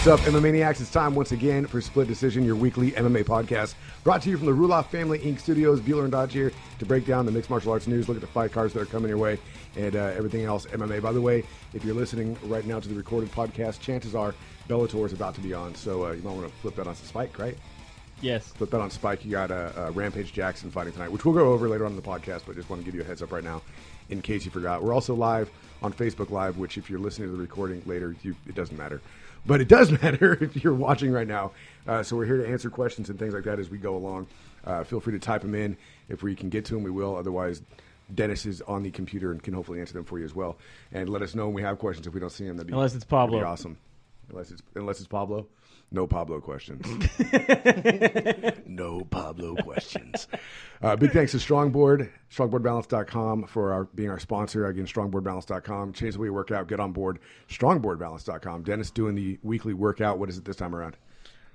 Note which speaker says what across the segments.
Speaker 1: What's up, MMA Maniacs? It's time once again for Split Decision, your weekly MMA podcast. Brought to you from the Ruloff Family Inc. Studios. Bueller and Dodge here to break down the mixed martial arts news, look at the fight cards that are coming your way, and everything else MMA. By the way, if you're listening right now to the recorded podcast, chances are Bellator is about to be on, so you might want to flip that on Spike, right?
Speaker 2: Yes.
Speaker 1: Flip that on Spike. You got Rampage Jackson fighting tonight, which we'll go over later on in the podcast, but just want to give you a heads up right now in case you forgot. We're also live on Facebook Live, which if you're listening to the recording later, it doesn't matter. But it does matter if you're watching right now. So we're here to answer questions and things like that as we go along. Feel free to type them in. If we can get to them, we will. Otherwise, Dennis is on the computer and can hopefully answer them for you as well. And let us know when we have questions. If we don't see them,
Speaker 2: unless it's Pablo.
Speaker 1: That'd be awesome. Unless it's Pablo. No Pablo questions. No Pablo questions. Big thanks to Strongboard, StrongboardBalance.com for being our sponsor. Again, StrongboardBalance.com. Change the way you work out. Get on board. StrongboardBalance.com. Dennis doing the weekly workout. What is it this time around?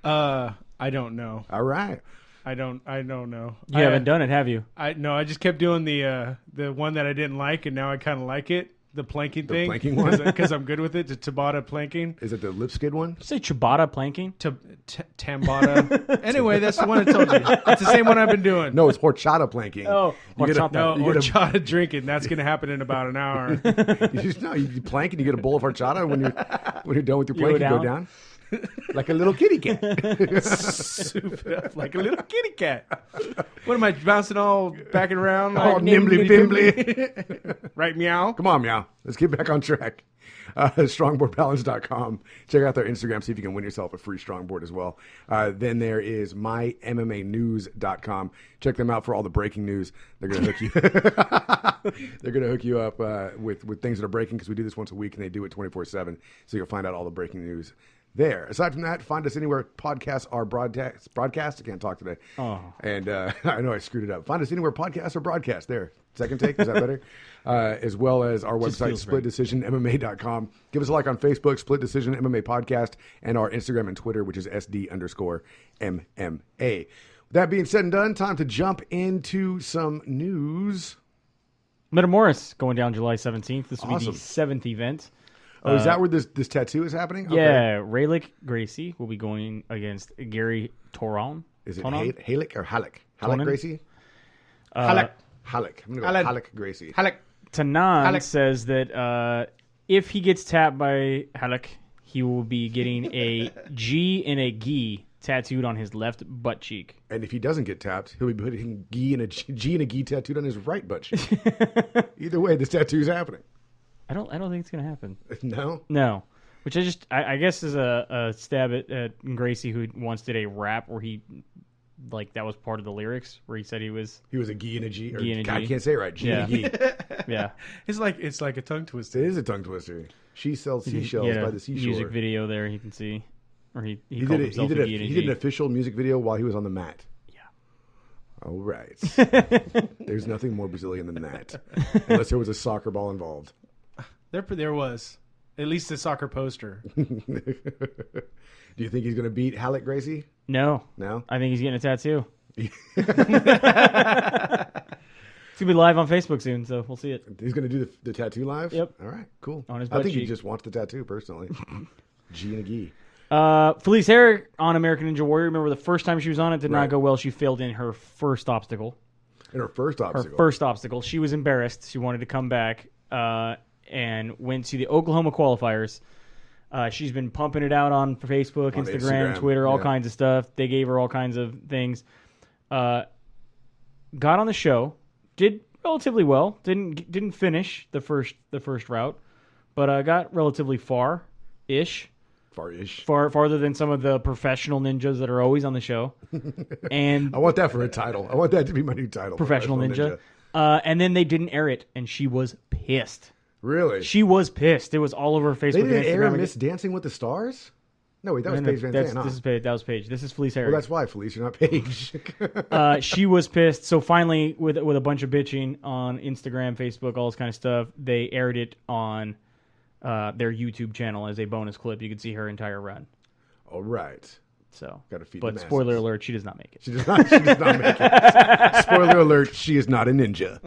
Speaker 3: I don't know.
Speaker 1: All right.
Speaker 3: I don't know.
Speaker 2: You haven't done it, have you?
Speaker 3: I just kept doing the one that I didn't like, and now I kind of like it. The planking thing.
Speaker 1: The planking one?
Speaker 3: Because I'm good with it. The Tabata planking.
Speaker 1: Is it the lip skid one?
Speaker 2: Did you say Ciabatta planking?
Speaker 3: Tambata. Anyway, that's the one I told you. It's the same one I've been doing.
Speaker 1: No, it's horchata planking.
Speaker 2: Oh,
Speaker 3: horchata drinking. That's going to happen in about an hour.
Speaker 1: You plank and you get a bowl of horchata when you're done with your plank. You go down. Like a little kitty cat.
Speaker 3: Soup it up like a little kitty cat. What am I bouncing all back and around? Like,
Speaker 1: all nimbly bimbly.
Speaker 3: Right, meow?
Speaker 1: Come on, meow. Let's get back on track. StrongboardBalance.com. Check out their Instagram. See if you can win yourself a free Strongboard as well. Then there is MyMMAnews.com. Check them out for all the breaking news. They're going to hook you. They're going to hook you up with things that are breaking because we do this once a week and they do it 24/7. So you'll find out all the breaking news there. Aside from that, find us anywhere podcasts are broadcast. I can't talk today.
Speaker 2: Oh.
Speaker 1: And I know I screwed it up. Find us anywhere podcasts are broadcast. There. Second take. Is that better? As well as our website, SplitDecisionMMA.com. Give us a like on Facebook, Split Decision MMA Podcast, and our Instagram and Twitter, which is SD_MMA. With that being said and done, time to jump into some news.
Speaker 2: Metamoris going down July 17th. This will
Speaker 1: Awesome.
Speaker 2: be the 7th event.
Speaker 1: Oh, is that where this tattoo is happening?
Speaker 2: Yeah, Raylick Gracie will be going against Gary Toron.
Speaker 1: Is it
Speaker 2: Tonon?
Speaker 1: Halleck or Halleck? Halleck Gracie?
Speaker 3: Halleck.
Speaker 1: Halleck. I'm going to go Halleck Gracie.
Speaker 3: Halleck.
Speaker 2: Tanan says that if he gets tapped by Halleck, he will be getting a G and a Gi tattooed on his left butt cheek.
Speaker 1: And if he doesn't get tapped, he'll be putting G and a Gi tattooed on his right butt cheek. Either way, this tattoo's happening.
Speaker 2: I don't think it's going to happen.
Speaker 1: No?
Speaker 2: Which I guess is a stab at Gracie, who once did a rap where he, like, that was part of the lyrics where he said he was
Speaker 1: a Gi and a G.
Speaker 2: Gi and a G.
Speaker 1: I can't say it right. G and a Gi.
Speaker 2: Yeah.
Speaker 3: It's like a tongue twister.
Speaker 1: It is a tongue twister. She sells seashells by the seashore.
Speaker 2: Music video there you can see. Or he
Speaker 1: did
Speaker 2: called himself a Gi and a
Speaker 1: he
Speaker 2: G.
Speaker 1: did an official music video while he was on the mat.
Speaker 2: Yeah.
Speaker 1: All right. There's nothing more Brazilian than that. Unless there was a soccer ball involved.
Speaker 3: There was. At least a soccer poster.
Speaker 1: Do you think he's going to beat Halleck Gracie?
Speaker 2: No. I think he's getting a tattoo. It's going to be live on Facebook soon, so we'll see it.
Speaker 1: He's going to do the tattoo live?
Speaker 2: Yep.
Speaker 1: All right, cool.
Speaker 2: On his butt
Speaker 1: I think
Speaker 2: cheek.
Speaker 1: he just wants the tattoo, personally. G and a Gi.
Speaker 2: Felice Herrick on American Ninja Warrior. Remember the first time she was on it did
Speaker 1: Right.
Speaker 2: not go well. She failed in her first obstacle.
Speaker 1: In her first obstacle?
Speaker 2: Her first obstacle. She was embarrassed. She wanted to come back and went to the Oklahoma qualifiers. She's been pumping it out on Facebook, Instagram, Twitter, all kinds of stuff. They gave her all kinds of things. Got on the show, did relatively well. Didn't finish the first route, but got relatively far-ish. Farther than some of the professional ninjas that are always on the show. And
Speaker 1: I want that for a title. I want that to be my new title.
Speaker 2: Professional ninja. And then they didn't air it, and she was pissed.
Speaker 1: Really?
Speaker 2: She was pissed. It was all over Facebook.
Speaker 1: They didn't
Speaker 2: and
Speaker 1: air
Speaker 2: Instagram.
Speaker 1: Miss Dancing with the Stars? No, wait, that was Paige Van Zandt.
Speaker 2: That was Paige. This is Felice Herrick.
Speaker 1: Well, that's why, Felice. You're not Paige.
Speaker 2: She was pissed. So finally, with a bunch of bitching on Instagram, Facebook, all this kind of stuff, they aired it on their YouTube channel as a bonus clip. You can see her entire run.
Speaker 1: All right.
Speaker 2: So,
Speaker 1: got to feed
Speaker 2: but
Speaker 1: the masses.
Speaker 2: Spoiler alert, she does not make it.
Speaker 1: She does not make it. Spoiler alert, she is not a ninja.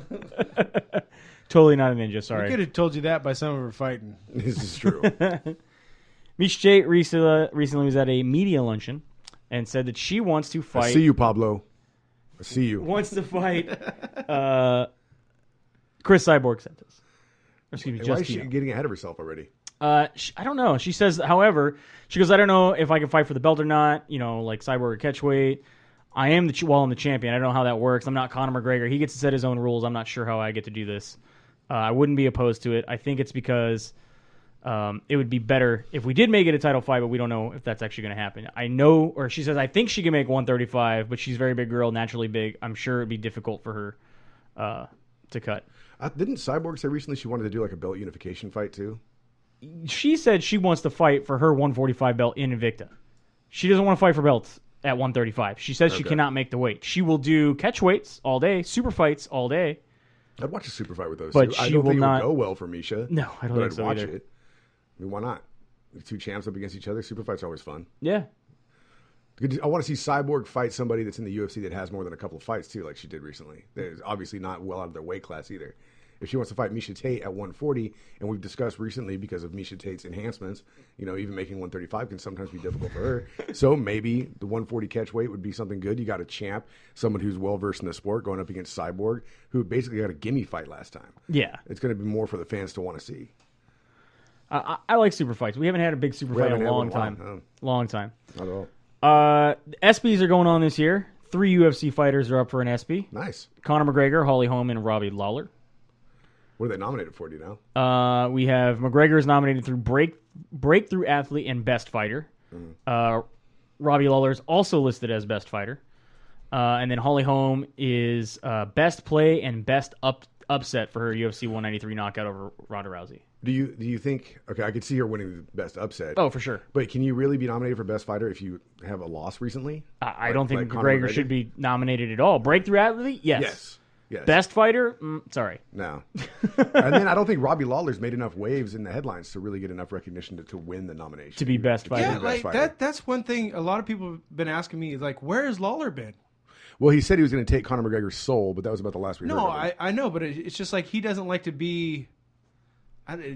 Speaker 2: Totally not a ninja, sorry.
Speaker 3: I could have told you that by some of her fighting.
Speaker 1: This is true.
Speaker 2: Miesha Tate recently was at a media luncheon and said that she wants to fight.
Speaker 1: I see you, Pablo. I see you.
Speaker 2: Wants to fight Chris Cyborg Santos. Excuse me,
Speaker 1: Why is she getting ahead of herself already?
Speaker 2: I don't know. She says, however, she goes, I don't know if I can fight for the belt or not, like Cyborg or catchweight. I am I'm the champion. I don't know how that works. I'm not Conor McGregor. He gets to set his own rules. I'm not sure how I get to do this. I wouldn't be opposed to it. I think it's because it would be better if we did make it a title fight, but we don't know if that's actually going to happen. She says, I think she can make 135, but she's a very big girl, naturally big. I'm sure it'd be difficult for her to cut.
Speaker 1: Didn't Cyborg say recently she wanted to do like a belt unification fight too?
Speaker 2: She said she wants to fight for her 145 belt in Invicta. She doesn't want to fight for belts at 135. She says she cannot make the weight. She will do catch weights all day, super fights all day.
Speaker 1: I'd watch a super fight with those
Speaker 2: but
Speaker 1: two. I don't think it would go well for Miesha.
Speaker 2: No, I don't think so
Speaker 1: I'd watch
Speaker 2: either.
Speaker 1: it. I mean, why not? The two champs up against each other. Super fights are always fun.
Speaker 2: Yeah.
Speaker 1: I want to see Cyborg fight somebody that's in the UFC that has more than a couple of fights too, like she did recently. They're obviously not well out of their weight class either. If she wants to fight Miesha Tate at 140, and we've discussed recently because of Miesha Tate's enhancements, even making 135 can sometimes be difficult for her. So maybe the 140 catch weight would be something good. You got a champ, someone who's well versed in the sport, going up against Cyborg, who basically got a gimme fight last time.
Speaker 2: Yeah.
Speaker 1: It's going to be more for the fans to want to see.
Speaker 2: I like super fights. We haven't had a big super fight in a long time.
Speaker 1: No.
Speaker 2: Long time.
Speaker 1: Not at all.
Speaker 2: ESPYs are going on this year. 3 UFC fighters are up for an ESPY.
Speaker 1: Nice.
Speaker 2: Conor McGregor, Holly Holm, and Robbie Lawler.
Speaker 1: What are they nominated for, do you know?
Speaker 2: We have McGregor is nominated through Breakthrough Athlete and Best Fighter. Robbie Lawler is also listed as Best Fighter. And then Holly Holm is Best Play and Best Upset for her UFC 193 knockout over Ronda Rousey.
Speaker 1: Do you think, okay, I could see her winning the Best Upset.
Speaker 2: Oh, for sure.
Speaker 1: But can you really be nominated for Best Fighter if you have a loss recently?
Speaker 2: I don't think McGregor should be nominated at all. Breakthrough Athlete? Yes. Best Fighter? Sorry.
Speaker 1: No. And then I don't think Robbie Lawler's made enough waves in the headlines to really get enough recognition to win the nomination.
Speaker 2: To be Best Fighter.
Speaker 3: Yeah, that's one thing a lot of people have been asking me, like, where has Lawler been?
Speaker 1: Well, he said he was going to take Conor McGregor's soul, but that was about the last we heard of him.
Speaker 3: I know, but it's just like he doesn't like to be...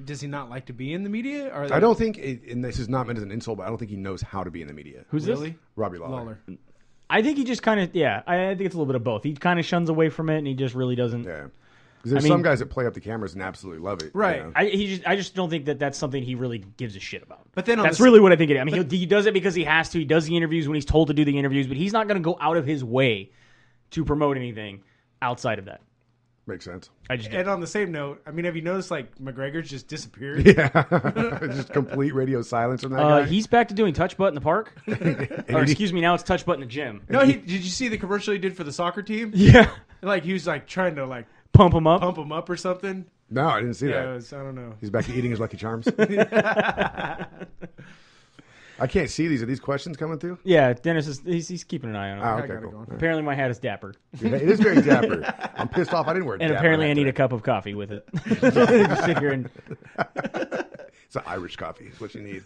Speaker 3: Does he not like to be in the media?
Speaker 1: I don't think, and this is not meant as an insult, but I don't think he knows how to be in the media.
Speaker 2: Who's this?
Speaker 1: Robbie Lawler.
Speaker 2: I think he just kind of, I think it's a little bit of both. He kind of shuns away from it, and he just really doesn't.
Speaker 1: Yeah. Because there's some guys that play up the cameras and absolutely love it.
Speaker 3: Right.
Speaker 2: I just don't think that's something he really gives a shit about.
Speaker 3: But then
Speaker 2: that's really what I think it is. I mean, he does it because he has to. He does the interviews when he's told to do the interviews, but he's not going to go out of his way to promote anything outside of that.
Speaker 1: Makes sense.
Speaker 3: And on the same note, I mean, have you noticed like McGregor's just disappeared?
Speaker 1: Yeah, just complete radio silence from that guy.
Speaker 2: He's back to doing touch butt in the park. Or excuse me, now it's touch butt in the gym.
Speaker 3: No, did you see the commercial he did for the soccer team?
Speaker 2: Yeah,
Speaker 3: like he was like trying to like
Speaker 2: pump him up
Speaker 3: or something.
Speaker 1: No, I didn't see that.
Speaker 3: I don't know.
Speaker 1: He's back to eating his Lucky Charms. I can't see these. Are these questions coming through?
Speaker 2: Yeah, Dennis he's keeping an eye on it.
Speaker 1: Oh, okay, cool.
Speaker 2: Apparently my hat is dapper.
Speaker 1: Yeah, it is very dapper. I'm pissed off I didn't wear it.
Speaker 2: And apparently I need a cup of coffee with it. Just sit here and...
Speaker 1: It's an Irish coffee. It's what you need.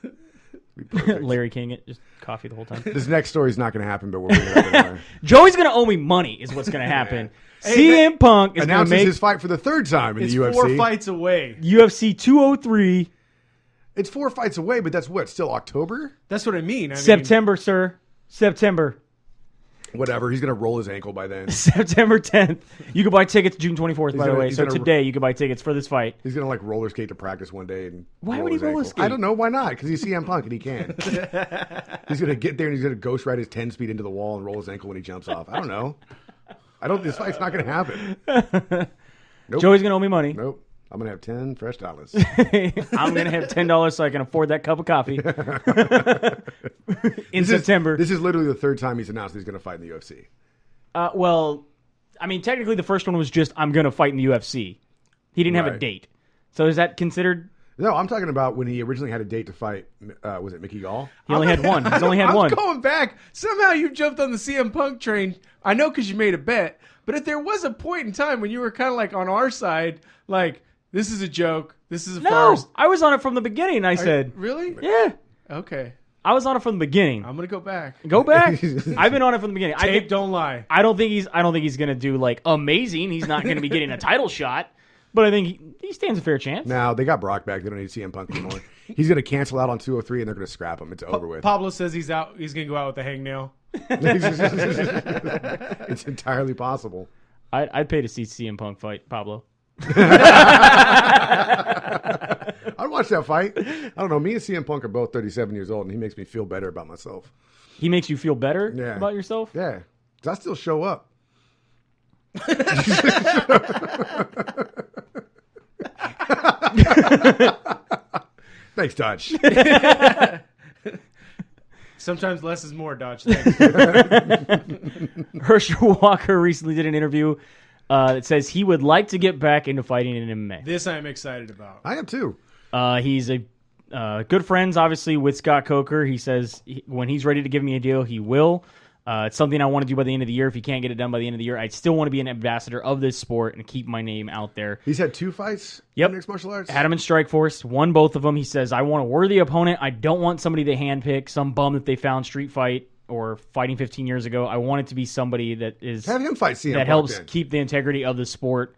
Speaker 2: Larry King it. Just coffee the whole time.
Speaker 1: This next story is not going to happen, but we're going to anyway.
Speaker 2: Joey's going to owe me money is what's going to happen. CM Punk is going to make...
Speaker 1: his fight for the third time in the UFC.
Speaker 3: It's 4 fights away.
Speaker 2: UFC 203...
Speaker 1: It's 4 fights away, but that's what? Still October?
Speaker 3: That's what I mean.
Speaker 2: September, sir. September.
Speaker 1: Whatever. He's going to roll his ankle by then.
Speaker 2: September 10th. You can buy tickets June 24th, by the way. So today you can buy tickets for this fight.
Speaker 1: He's going to like roller skate to practice one day. And
Speaker 2: why would he roller skate?
Speaker 1: I don't know. Why not? Because he's CM Punk and he can. He's going to get there and he's going to ghost ride his 10 speed into the wall and roll his ankle when he jumps off. I don't know. This fight's not going to happen. Nope.
Speaker 2: Joey's going to owe me money.
Speaker 1: Nope. I'm going to have 10 fresh dollars.
Speaker 2: I'm going to have $10 so I can afford that cup of coffee in September.
Speaker 1: This is literally the third time he's announced he's going to fight in the UFC.
Speaker 2: Well, I mean, technically the first one was just, I'm going to fight in the UFC. He didn't have a date. So is that considered...
Speaker 1: No, I'm talking about when he originally had a date to fight, was it Mickey Gall?
Speaker 2: He only had one. He's only had one.
Speaker 3: I'm going back. Somehow you jumped on the CM Punk train. I know because you made a bet. But if there was a point in time when you were kind of like on our side, like... This is a joke. This is a farce.
Speaker 2: No, I was on it from the beginning, I said.
Speaker 3: Really?
Speaker 2: Yeah.
Speaker 3: Okay.
Speaker 2: I was on it from the beginning.
Speaker 3: I'm going to go back.
Speaker 2: Go back? I've been on it from the beginning.
Speaker 3: Don't lie.
Speaker 2: I don't think he's going to do like amazing. He's not going to be getting a title shot, but I think he stands a fair chance.
Speaker 1: No, they got Brock back. They don't need CM Punk anymore. He's going to cancel out on 203, and they're going to scrap him. It's over with.
Speaker 3: Pablo says he's out. He's going to go out with a hangnail.
Speaker 1: It's entirely possible.
Speaker 2: I'd pay to see CM Punk fight Pablo.
Speaker 1: I'd watch that fight. I don't know. Me and CM Punk are both 37 years old, and he makes me feel better about myself.
Speaker 2: He makes you feel better about yourself?
Speaker 1: Yeah. Because I still show up. Thanks, Dodge.
Speaker 3: Sometimes less is more, Dodge. Thanks.
Speaker 2: Herschel Walker recently did an interview that says he would like to get back into fighting in MMA.
Speaker 3: This I'm excited about.
Speaker 1: I am too.
Speaker 2: He's a good friends, obviously, with Scott Coker. He says when he's ready to give me a deal, he will. It's something I want to do by the end of the year. If he can't get it done by the end of the year, I still want to be an ambassador of this sport and keep my name out there.
Speaker 1: He's had 2 fights
Speaker 2: in
Speaker 1: mixed martial arts?
Speaker 2: Had him in Strikeforce, won both of them. He says, I want a worthy opponent. I don't want somebody they handpick, some bum that they found street fight or fighting 15 years ago. I want it to be somebody that is
Speaker 1: have him fight CM
Speaker 2: that
Speaker 1: Punk
Speaker 2: helps
Speaker 1: then.
Speaker 2: keep the integrity of the sport.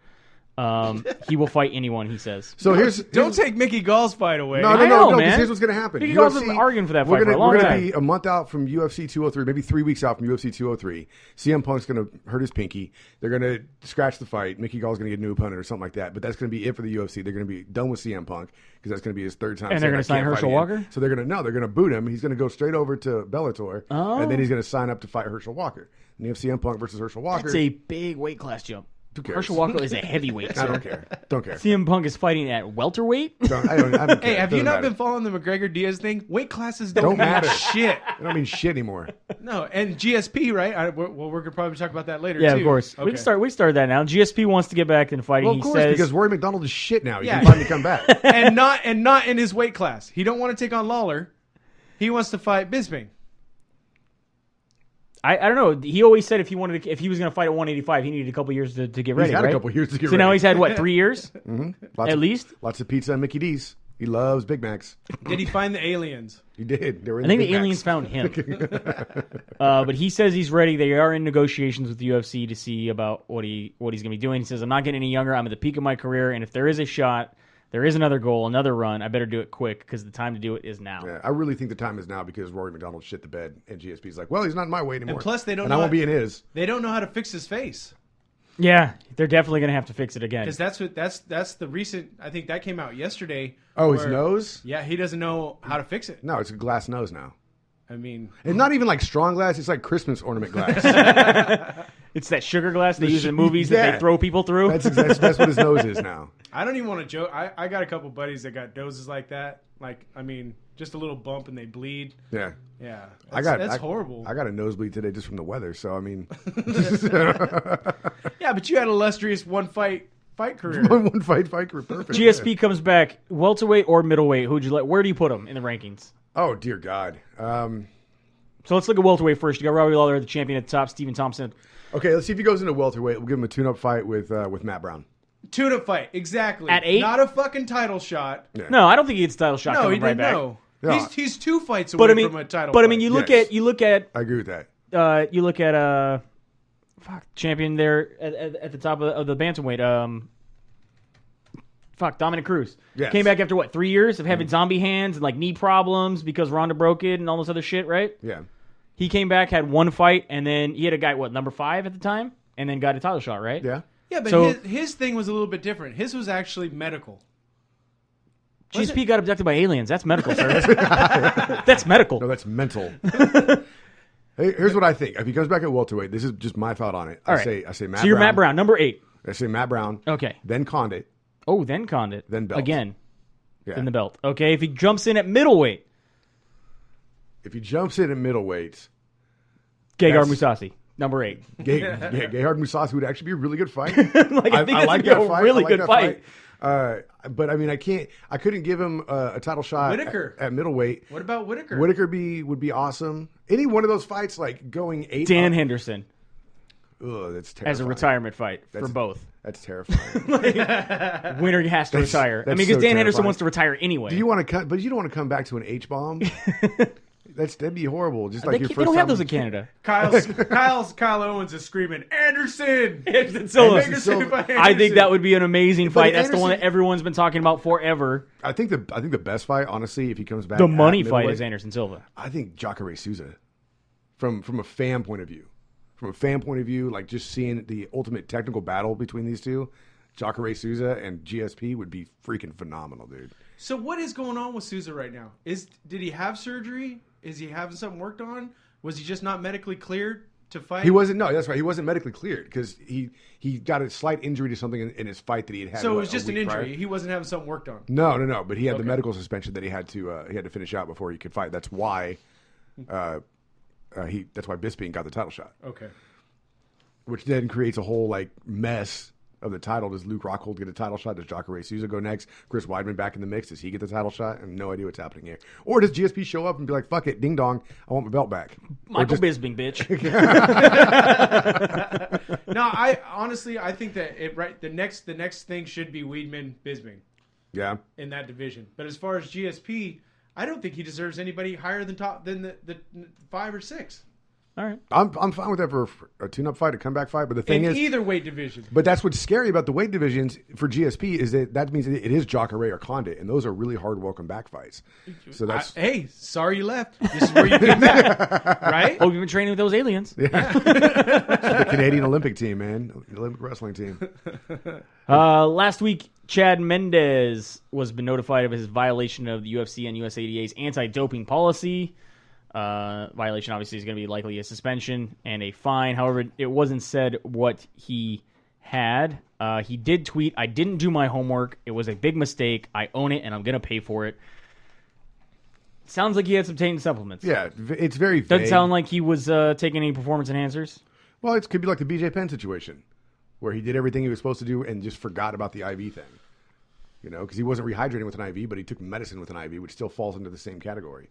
Speaker 2: He will fight anyone, he says.
Speaker 1: So
Speaker 3: Don't take Mickey Gall's fight away.
Speaker 1: No,
Speaker 2: man.
Speaker 1: because here's what's going to happen.
Speaker 2: Mickey Gall's been arguing for that fight for a long
Speaker 1: We're going
Speaker 2: time.
Speaker 1: to be a month out from UFC 203, maybe 3 weeks out from UFC 203. CM Punk's going to hurt his pinky. They're going to scratch the fight. Mickey Gall's going to get a new opponent or something like that. But that's going to be it for the UFC. They're going to be done with CM Punk because that's going to be his 3rd time.
Speaker 2: And they're going to sign Herschel Walker?
Speaker 1: So they're going to boot him. He's going to go straight over to Bellator.
Speaker 2: Oh.
Speaker 1: And then he's going to sign up to fight Herschel Walker. And you have CM Punk versus Herschel Walker.
Speaker 2: That's a big weight class jump.
Speaker 1: Who cares?
Speaker 2: Herschel Walker is a heavyweight.
Speaker 1: I don't care. Don't care.
Speaker 2: CM Punk is fighting at welterweight?
Speaker 1: I don't care.
Speaker 3: Hey, have you
Speaker 1: Doesn't
Speaker 3: not
Speaker 1: matter.
Speaker 3: been following the McGregor-Diaz thing? Weight classes don't
Speaker 1: Don't matter.
Speaker 3: mean shit.
Speaker 1: I don't mean shit anymore.
Speaker 3: No, and GSP, right? We're going to probably talk about that later,
Speaker 2: Yeah,
Speaker 3: too.
Speaker 2: of course.
Speaker 3: Okay.
Speaker 2: We started that now. GSP wants to get back into fighting.
Speaker 1: Well, of
Speaker 2: He
Speaker 1: course,
Speaker 2: says,
Speaker 1: because Rory McDonald is shit now. He
Speaker 3: Yeah.
Speaker 1: can finally come back.
Speaker 3: and not in his weight class. He don't want to take on Lawler. He wants to fight Bisping.
Speaker 2: I don't know. He always said if he was going to fight at 185, he needed a couple years to get ready.
Speaker 1: He's had
Speaker 2: right?
Speaker 1: a couple years to get
Speaker 2: So
Speaker 1: ready.
Speaker 2: now he's had what, 3 years at least?
Speaker 1: Lots of pizza and Mickey D's. He loves Big Macs.
Speaker 3: Did he find the aliens?
Speaker 1: He did. They were in
Speaker 2: I think
Speaker 1: Big
Speaker 2: the aliens
Speaker 1: Macs.
Speaker 2: found him. But he says he's ready. They are in negotiations with the UFC to see about what he's going to be doing. He says, I'm not getting any younger. I'm at the peak of my career, and if there is a shot, there is another goal, another run, I better do it quick because the time to do it is now.
Speaker 1: Yeah, I really think the time is now because Rory McDonald shit the bed and GSP's like, well, he's not in my way anymore.
Speaker 3: And plus, they don't
Speaker 1: and
Speaker 3: know
Speaker 1: I won't be in his.
Speaker 3: They don't know how to fix his face.
Speaker 2: Yeah, they're definitely going to have to fix it again.
Speaker 3: Because that's the recent. I think that came out yesterday.
Speaker 1: Oh, his nose?
Speaker 3: Yeah, he doesn't know how to fix it.
Speaker 1: No, it's a glass nose now.
Speaker 3: I mean,
Speaker 1: And not even like strong glass. It's like Christmas ornament glass.
Speaker 2: It's that sugar glass they use in movies that
Speaker 1: Yeah.
Speaker 2: they throw people through.
Speaker 1: That's what his nose is now.
Speaker 3: I don't even want to joke. I got a couple buddies that got noses like that. Like, I mean, just a little bump and they bleed.
Speaker 1: Yeah.
Speaker 3: Yeah,
Speaker 1: That's
Speaker 3: horrible.
Speaker 1: I got a nosebleed today just from the weather. So, I mean.
Speaker 3: Yeah, but you had an illustrious one fight career.
Speaker 1: one fight career. Perfect.
Speaker 2: GSP comes back, welterweight or middleweight. Who'd you like? Where do you put him in the rankings?
Speaker 1: Oh, dear God.
Speaker 2: So let's look at welterweight first. You got Robbie Lawler, the champion at the top. Stephen Thompson.
Speaker 1: Okay, let's see if he goes into welterweight. We'll give him a tune-up fight with Matt Brown.
Speaker 3: Tune-up fight, exactly.
Speaker 2: At 8?
Speaker 3: Not a fucking title shot.
Speaker 1: Yeah.
Speaker 2: No, I don't think he gets a title shot.
Speaker 3: No,
Speaker 2: coming
Speaker 3: he
Speaker 2: right
Speaker 3: didn't
Speaker 2: back.
Speaker 3: know.
Speaker 1: No.
Speaker 3: He's 2 fights away
Speaker 2: But I mean,
Speaker 3: from a title.
Speaker 2: but I
Speaker 3: fight.
Speaker 2: mean, you look
Speaker 1: Yes.
Speaker 2: at
Speaker 1: I agree with that.
Speaker 2: champion there at the top of the bantamweight. Dominic Cruz.
Speaker 1: Yes.
Speaker 2: Came back after what, 3 years of having zombie hands and like knee problems because Ronda broke it and all this other shit, right?
Speaker 1: Yeah.
Speaker 2: He came back, had one fight, and then he had a guy number 5 at the time, and then got a title shot, right?
Speaker 1: Yeah.
Speaker 3: Yeah, but
Speaker 2: So-
Speaker 3: his thing was a little bit different. His was actually medical.
Speaker 2: GSP got abducted by aliens. That's medical, sir. That's medical.
Speaker 1: No, that's mental. Hey, here's what I think. If he comes back at welterweight, this is just my thought on it.
Speaker 2: All
Speaker 1: I
Speaker 2: right.
Speaker 1: say Matt Brown.
Speaker 2: So you're Matt Brown, number 8.
Speaker 1: I say Matt Brown.
Speaker 2: Okay.
Speaker 1: Then Condit.
Speaker 2: Oh, then Condit.
Speaker 1: Then belt.
Speaker 2: Again.
Speaker 1: Yeah.
Speaker 2: Then the belt. Okay, if he jumps in at middleweight,
Speaker 1: If he jumps in at middleweight,
Speaker 2: Gegard
Speaker 1: That's-
Speaker 2: Mousasi, number 8.
Speaker 1: Gayhard Mousasi would actually be a really good fight.
Speaker 2: I think it's
Speaker 1: like
Speaker 2: gonna
Speaker 1: that
Speaker 2: be a
Speaker 1: fight.
Speaker 2: really
Speaker 1: I like
Speaker 2: good
Speaker 1: that
Speaker 2: fight.
Speaker 1: But I mean, I couldn't give him a title shot
Speaker 3: Whitaker.
Speaker 1: at middleweight.
Speaker 3: What about Whitaker?
Speaker 1: Whitaker would be awesome. Any one of those fights, like going 8.
Speaker 2: Dan Henderson
Speaker 1: Ugh, that's terrifying.
Speaker 2: as a retirement fight for both.
Speaker 1: That's terrifying.
Speaker 2: Winner has to retire. I
Speaker 1: that's
Speaker 2: mean, because
Speaker 1: so
Speaker 2: Dan Henderson
Speaker 1: terrifying.
Speaker 2: wants to retire anyway.
Speaker 1: Do you want to cut? But you don't want to come back to an H bomb. That'd be horrible. Just like your
Speaker 2: They
Speaker 1: first
Speaker 2: don't have
Speaker 1: time-
Speaker 2: those in Canada.
Speaker 3: Kyle Owens is screaming, Anderson!
Speaker 2: Anderson Silva. I think that would be an amazing fight. That's the one that everyone's been talking about forever.
Speaker 1: I think the best fight, honestly, if he comes back,
Speaker 2: The money fight is Anderson Silva.
Speaker 1: I think Jacare Souza, from a fan point of view. From a fan point of view, like just seeing the ultimate technical battle between these two, Jacare Souza and GSP would be freaking phenomenal, dude.
Speaker 3: So what is going on with Souza right now? Did he have surgery? Is he having something worked on? Was he just not medically cleared to fight?
Speaker 1: He wasn't. No, that's right. He wasn't medically cleared because he got a slight injury to something in his fight that he had.
Speaker 3: So it was just an injury.
Speaker 1: Prior.
Speaker 3: He wasn't having something worked on.
Speaker 1: No. But he had the medical suspension that he had to finish out before he could fight. That's why. That's why Bisping got the title shot.
Speaker 3: Okay.
Speaker 1: Which then creates a whole like mess of the title. Does Luke Rockhold get a title shot? Does Jacare Souza go next? Chris Weidman back in the mix. Does he get the title shot? I have no idea what's happening here. Or does GSP show up and be like, "Fuck it, ding dong, I want my belt back."
Speaker 2: Michael Bisping, bitch.
Speaker 3: No, I honestly think that the next thing should be Weidman Bisping.
Speaker 1: Yeah.
Speaker 3: In that division, but as far as GSP, I don't think he deserves anybody higher than the 5 or 6.
Speaker 2: All right.
Speaker 1: I'm fine with that for a tune-up fight, a comeback fight. But the thing is,
Speaker 3: either weight division.
Speaker 1: But that's what's scary about the weight divisions for GSP is that means it is Jacare or Condit, and those are really hard welcome back fights. So that's
Speaker 3: hey, sorry you left. This is where you came back, right?
Speaker 2: Oh, you've been training with those aliens.
Speaker 1: Yeah. The Canadian Olympic team, man, the Olympic wrestling team.
Speaker 2: Last week, Chad Mendez was been notified of his violation of the UFC and USADA's anti-doping policy. Violation obviously is going to be likely a suspension and a fine. However, it wasn't said what he had. He did tweet, "I didn't do my homework. It was a big mistake. I own it, and I'm going to pay for it." Sounds like he had some tainted supplements.
Speaker 1: Yeah, it's very vague.
Speaker 2: Doesn't sound like he was taking any performance enhancers.
Speaker 1: Well, it could be like the BJ Penn situation, where he did everything he was supposed to do and just forgot about the IV thing. You know, because he wasn't rehydrating with an IV, but he took medicine with an IV, which still falls into the same category.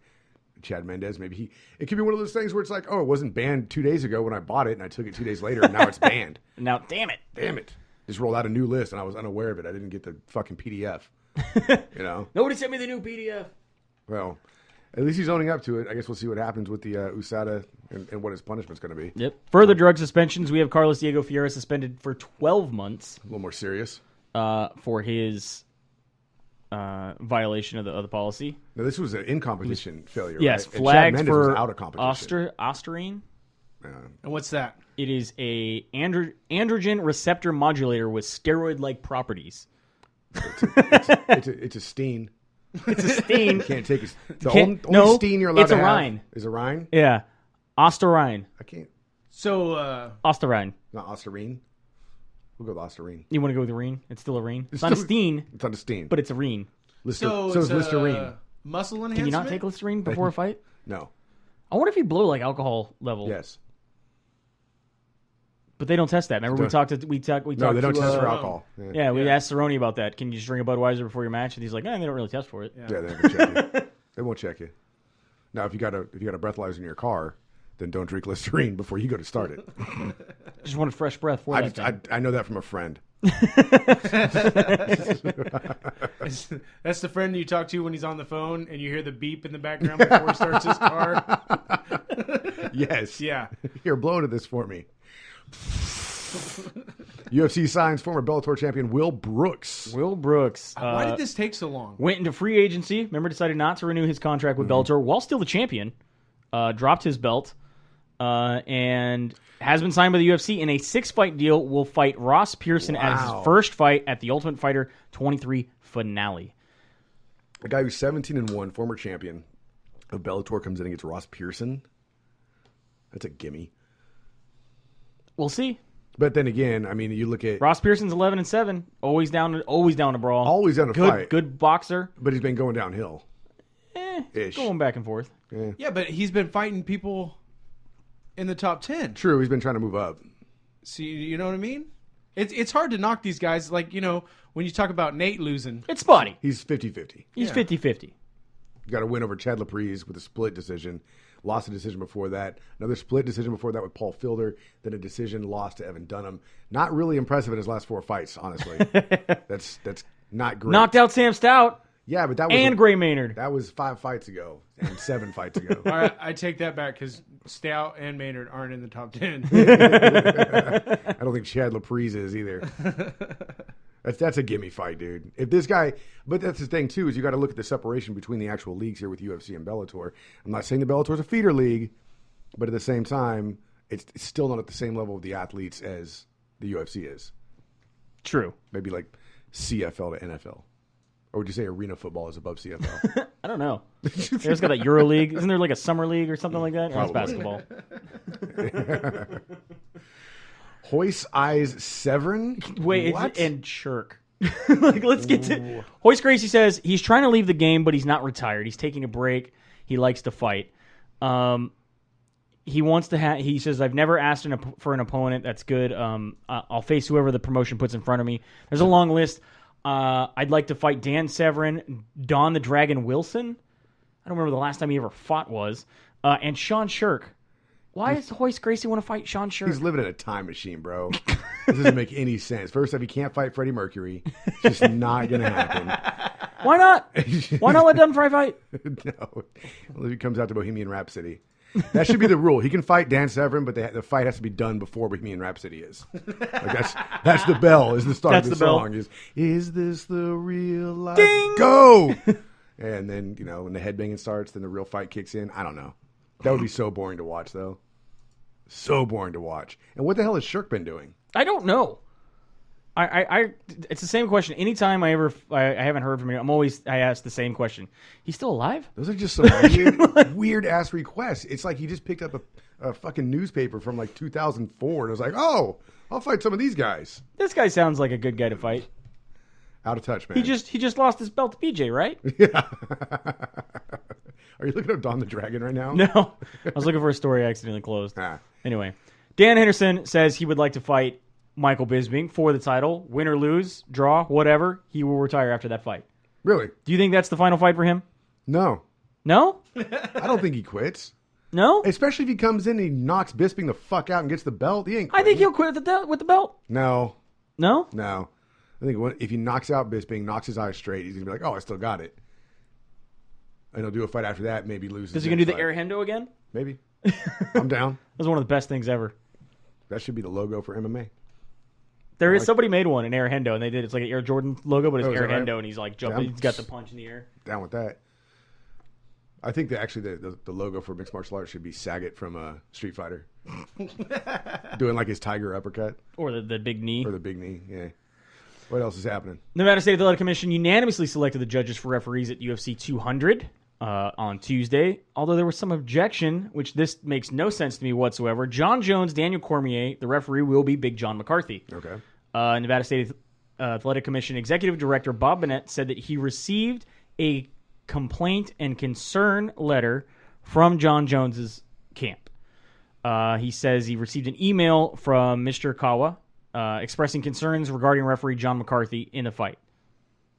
Speaker 1: Chad Mendez, maybe it could be one of those things where it's like, oh, it wasn't banned 2 days ago when I bought it, and I took it 2 days later, and now it's banned.
Speaker 2: Now, damn it.
Speaker 1: Just rolled out a new list, and I was unaware of it. I didn't get the fucking PDF. You know?
Speaker 2: Nobody sent me the new PDF.
Speaker 1: Well, at least he's owning up to it. I guess we'll see what happens with the USADA and what his punishment's going to be.
Speaker 2: Yep. Further drug suspensions, we have Carlos Diego Fierro suspended for 12 months.
Speaker 1: A little more serious.
Speaker 2: For his violation of the policy.
Speaker 1: Now, this was an in-competition failure,
Speaker 2: yes,
Speaker 1: right?
Speaker 2: flagged for
Speaker 1: out of competition.
Speaker 2: Osterine.
Speaker 3: And what's that?
Speaker 2: It is a androgen receptor modulator with steroid-like properties.
Speaker 1: It's a steen.
Speaker 2: It's a steen.
Speaker 1: You can't take it. The only steen you're allowed to have
Speaker 2: Rhine.
Speaker 1: is a Rhine?
Speaker 2: Yeah. Osterine.
Speaker 1: I can't.
Speaker 3: So,
Speaker 2: Osterine.
Speaker 1: Not Osterine. We'll go with Osterine.
Speaker 2: You want to go with the Reen? It's still a Reen. It's not a steen.
Speaker 1: It's not a steen.
Speaker 2: But it's a Reen.
Speaker 1: So it's Listerine.
Speaker 3: Muscle enhancement?
Speaker 2: Can you not take Listerine before a fight?
Speaker 1: No.
Speaker 2: I wonder if you blow like alcohol level.
Speaker 1: Yes.
Speaker 2: But they don't test that. Remember we talked.
Speaker 1: No, they don't test for alcohol.
Speaker 2: Yeah, we asked Cerrone about that. Can you just drink a Budweiser before your match? And he's like, they don't really test for it.
Speaker 1: Yeah, they don't check you. They won't check you. Now, if you got a breathalyzer in your car, then don't drink Listerine before you go to start it.
Speaker 2: Just wanted fresh breath for that.
Speaker 1: I know that from a friend.
Speaker 3: That's the friend you talk to when he's on the phone and you hear the beep in the background before he starts his car.
Speaker 1: Yes.
Speaker 3: Yeah.
Speaker 1: Here, blow into this for me. UFC signs former Bellator champion Will Brooks.
Speaker 3: Why did this take so long?
Speaker 2: Went into free agency. Remember, decided not to renew his contract with Bellator while still the champion. Dropped his belt. And has been signed by the UFC in a 6-fight deal. Will fight Ross Pearson as his first fight at the Ultimate Fighter 23 finale.
Speaker 1: A guy who's 17-1, former champion of Bellator, comes in and gets Ross Pearson. That's a gimme.
Speaker 2: We'll see.
Speaker 1: But then again, I mean, you look at
Speaker 2: Ross Pearson's 11-7, always down to brawl,
Speaker 1: always down to fight,
Speaker 2: good boxer.
Speaker 1: But he's been going downhill.
Speaker 2: Going back and forth.
Speaker 3: Yeah, but he's been fighting people in the top 10.
Speaker 1: True, he's been trying to move up.
Speaker 3: See, you know what I mean? It's hard to knock these guys. Like, you know, when you talk about Nate losing.
Speaker 2: It's spotty.
Speaker 1: He's 50-50.
Speaker 2: He's 50-50.
Speaker 1: You got a win over Chad Laprise with a split decision. Lost a decision before that. Another split decision before that with Paul Fielder. Then a decision lost to Evan Dunham. Not really impressive in his last 4 fights, honestly. That's not great.
Speaker 2: Knocked out Sam Stout.
Speaker 1: Yeah, but that was
Speaker 2: and Gray Maynard.
Speaker 1: That was 5 fights ago and 7 fights ago.
Speaker 3: All right, I take that back because Stout and Maynard aren't in the top 10.
Speaker 1: I don't think Chad Laprise is either. That's a gimme fight, dude. If this guy, but that's the thing too, is you got to look at the separation between the actual leagues here with UFC and Bellator. I'm not saying the Bellator is a feeder league, but at the same time, it's still not at the same level of the athletes as the UFC is.
Speaker 2: True.
Speaker 1: Maybe like CFL to NFL. Or would you say arena football is above CFL?
Speaker 2: I don't know. There's got that Euro League. Isn't there like a summer league or something like that? That's basketball.
Speaker 1: Hoist Eyes Severin?
Speaker 2: Wait, and Shirk. Like, let's get to... Hoist Gracie says he's trying to leave the game, but he's not retired. He's taking a break. He likes to fight. He wants to have... He says, I've never asked for an opponent. That's good. I'll face whoever the promotion puts in front of me. There's a long list. I'd like to fight Dan Severin, Don the Dragon Wilson. I don't remember the last time he ever fought was. And Sean Shirk. Why does Hoist Gracie want to fight Sean Shirk?
Speaker 1: He's living in a time machine, bro. This doesn't make any sense. First off, he can't fight Freddie Mercury. It's just not going to happen.
Speaker 2: Why not? Why not let Dunn Fry fight?
Speaker 1: No. Well, he comes out to Bohemian Rhapsody. That should be the rule. He can fight Dan Severin, but the fight has to be done before Bohemian Rhapsody is. Like that's the bell. Is the start of the song. Is this the real life?
Speaker 2: Ding!
Speaker 1: Go! And then, when the headbanging starts, then the real fight kicks in. I don't know. That would be so boring to watch, though. So boring to watch. And what the hell has Shirk been doing?
Speaker 2: I don't know. It's the same question. Anytime I haven't heard from him, I ask the same question. He's still alive?
Speaker 1: Those are just some weird ass requests. It's like he just picked up a fucking newspaper from like 2004 and was like, oh, I'll fight some of these guys.
Speaker 2: This guy sounds like a good guy to fight.
Speaker 1: Out of touch, man.
Speaker 2: He just lost his belt to BJ, right?
Speaker 1: Yeah. Are you looking up Don the Dragon right now?
Speaker 2: No. I was looking for a story I accidentally closed.
Speaker 1: Ah.
Speaker 2: Anyway, Dan Henderson says he would like to fight Michael Bisping for the title. Win or lose, draw, whatever, he will retire after that fight.
Speaker 1: Really?
Speaker 2: Do you think that's the final fight for him?
Speaker 1: No.
Speaker 2: No?
Speaker 1: I don't think he quits.
Speaker 2: No?
Speaker 1: Especially if he comes in and he knocks Bisping the fuck out and gets the belt. He ain't quitting.
Speaker 2: I think he'll quit with the belt.
Speaker 1: No.
Speaker 2: No?
Speaker 1: No. I think if he knocks out Bisping, knocks his eyes straight, he's going to be like, oh, I still got it. And he'll do a fight after that, maybe lose.
Speaker 2: Is he going to do the air hendo again?
Speaker 1: Maybe. I'm down.
Speaker 2: That was one of the best things ever.
Speaker 1: That should be the logo for MMA.
Speaker 2: Somebody made one, an air hendo, and they did. It's like an Air Jordan logo, but it's air hendo, and he's like jumping. He's got the punch in the air.
Speaker 1: Down with that. I think that actually the logo for mixed martial arts should be Sagat from Street Fighter. Doing like his tiger uppercut.
Speaker 2: Or the big knee.
Speaker 1: Or the big knee, yeah. What else is happening?
Speaker 2: Nevada State Athletic Commission unanimously selected the judges for referees at UFC 200 on Tuesday. Although there was some objection, which this makes no sense to me whatsoever. John Jones, Daniel Cormier, the referee will be Big John McCarthy.
Speaker 1: Okay.
Speaker 2: Nevada State Athletic Commission Executive Director Bob Bennett said that he received a complaint and concern letter from John Jones's camp. He says he received an email from Mr. Kawa expressing concerns regarding referee John McCarthy in the fight.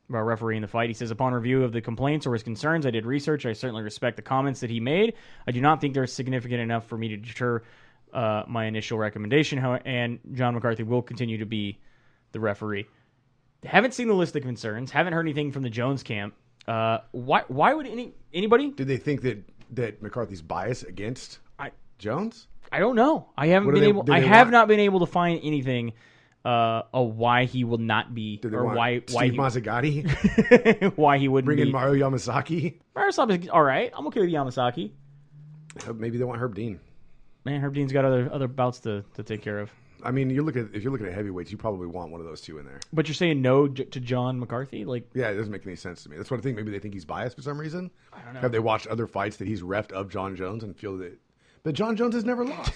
Speaker 2: About refereeing the fight. He says, upon review of the complaints or his concerns, I did research. I certainly respect the comments that he made. I do not think they're significant enough for me to deter my initial recommendation. And John McCarthy will continue to be the referee. Haven't seen the list of concerns. Haven't heard anything from the Jones camp. Why would anybody?
Speaker 1: Did they think that McCarthy's biased against Jones?
Speaker 2: I don't know. I haven't been able. I have not been able to find anything. Why he will not be, or why
Speaker 1: Steve Mazzagatti?
Speaker 2: Why he wouldn't
Speaker 1: bring
Speaker 2: be.
Speaker 1: in Mario Yamasaki?
Speaker 2: Mario Yamasaki, all right. I'm okay with Yamasaki.
Speaker 1: Maybe they want Herb Dean.
Speaker 2: Man, Herb Dean's got other bouts to take care of.
Speaker 1: I mean, if you're looking at heavyweights, you probably want one of those two in there.
Speaker 2: But you're saying no to John McCarthy? Yeah,
Speaker 1: it doesn't make any sense to me. That's what I think. Maybe they think he's biased for some reason.
Speaker 2: I don't know.
Speaker 1: Have they watched other fights that he's reffed of John Jones and feel that? But John Jones has never lost.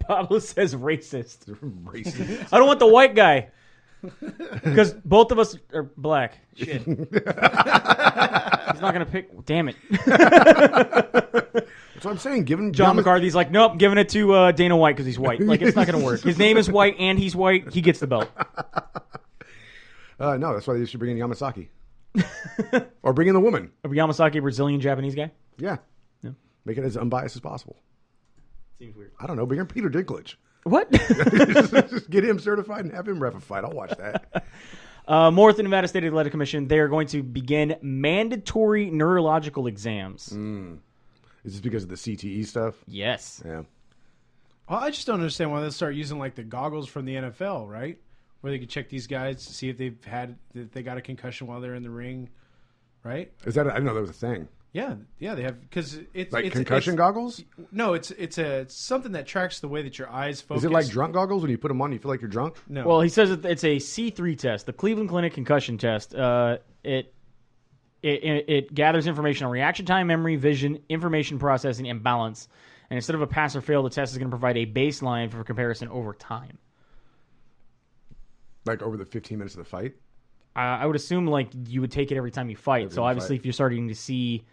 Speaker 2: Pablo says racist.
Speaker 1: Racist.
Speaker 2: I don't want the white guy. Because both of us are black. Shit. He's not going to pick. Damn it.
Speaker 1: That's what I'm saying.
Speaker 2: John McCarthy's like, nope, I'm giving it to Dana White because he's white. Like, it's not going to work. His name is White and he's white. He gets the belt.
Speaker 1: No, that's why they should bring in Yamasaki. Or bring in the woman.
Speaker 2: Yamasaki, a Brazilian Japanese guy?
Speaker 1: Yeah. Make it as unbiased as possible.
Speaker 2: Seems weird.
Speaker 1: I don't know. Bring in Peter Dinklage.
Speaker 2: What?
Speaker 1: just get him certified and have him ref a fight. I'll watch that.
Speaker 2: More with the Nevada State Athletic Commission. They are going to begin mandatory neurological exams.
Speaker 1: Is this because of the CTE stuff?
Speaker 2: Yes.
Speaker 1: Yeah.
Speaker 3: Well, I just don't understand why they start using like the goggles from the NFL, right? Where they can check these guys to see if they got a concussion while they're in the ring, right?
Speaker 1: Is that? I didn't know that was a thing.
Speaker 3: Yeah, they have because it's
Speaker 1: like concussion goggles.
Speaker 3: No, it's something that tracks the way that your eyes focus.
Speaker 1: Is it like drunk goggles when you put them on? You feel like you're drunk?
Speaker 3: No.
Speaker 2: Well, he says it's a C3 test, the Cleveland Clinic concussion test. It gathers information on reaction time, memory, vision, information processing, and balance. And instead of a pass or fail, the test is going to provide a baseline for comparison over time.
Speaker 1: Like over the 15 minutes of the fight?
Speaker 2: I would assume like you would take it every time you fight. So obviously, if you're starting to see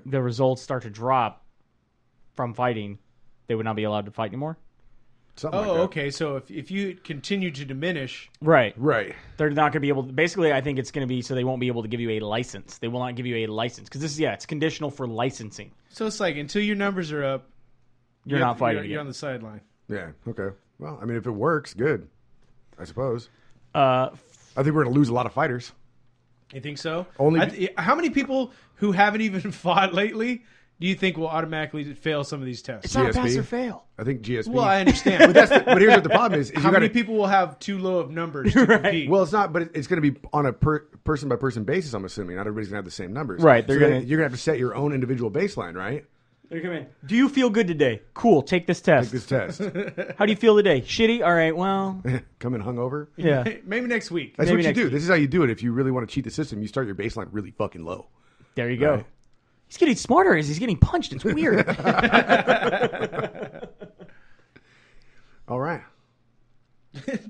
Speaker 2: the results start to drop from fighting, they would not be allowed to fight anymore.
Speaker 1: Something like that.
Speaker 3: Okay. So if you continue to diminish,
Speaker 2: right,
Speaker 1: they're
Speaker 2: not going to be able to. Basically, I think it's going to be so they won't be able to give you a license. They will not give you a license because it's conditional for licensing.
Speaker 3: So it's like until your numbers are up,
Speaker 2: you're not fighting.
Speaker 3: You're on the sideline.
Speaker 1: Yeah. Okay. Well, I mean, if it works, good. I suppose.
Speaker 2: I
Speaker 1: think we're going to lose a lot of fighters.
Speaker 3: You think so?
Speaker 1: How
Speaker 3: many people who haven't even fought lately do you think will automatically fail some of these tests?
Speaker 2: It's not a pass or fail.
Speaker 1: I think GSP.
Speaker 3: Well, I understand.
Speaker 1: but here's what the problem is
Speaker 3: how many people will have too low of numbers to compete?
Speaker 1: Well, it's not, but it's going to be on a person-by-person basis, I'm assuming. Not everybody's going to have the same numbers.
Speaker 2: Right.
Speaker 1: You're going to have to set your own individual baseline, right?
Speaker 2: They come in. Do you feel good today? Cool. Take this test. How do you feel today? Shitty? All right, well.
Speaker 1: Come in hungover?
Speaker 2: Yeah.
Speaker 3: Maybe next week.
Speaker 1: That's what you do. This is how you do it. If you really want to cheat the system, you start your baseline really fucking low.
Speaker 2: There you go. He's getting smarter as he's getting punched. It's weird.
Speaker 3: All right.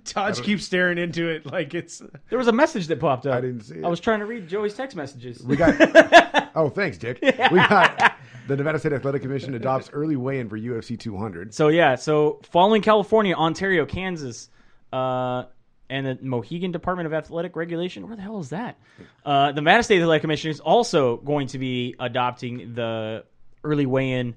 Speaker 3: Todd keeps staring into it like it's...
Speaker 2: There was a message that popped up.
Speaker 1: I didn't see it.
Speaker 2: I was trying to read Joey's text messages.
Speaker 1: We got... Oh, thanks, Dick. We got... The Nevada State Athletic Commission adopts early weigh-in for UFC 200.
Speaker 2: So following California, Ontario, Kansas, and the Mohegan Department of Athletic Regulation, where the hell is that? The Nevada State Athletic Commission is also going to be adopting the early weigh-in.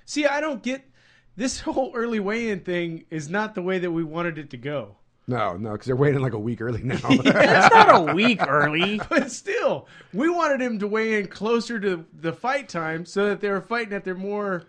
Speaker 3: See, I don't get... This whole early weigh-in thing is not the way that we wanted it to go.
Speaker 1: No, because they're weighing in like a week early now.
Speaker 2: It's not a week early.
Speaker 3: But still, we wanted him to weigh in closer to the fight time so that they were fighting at their more...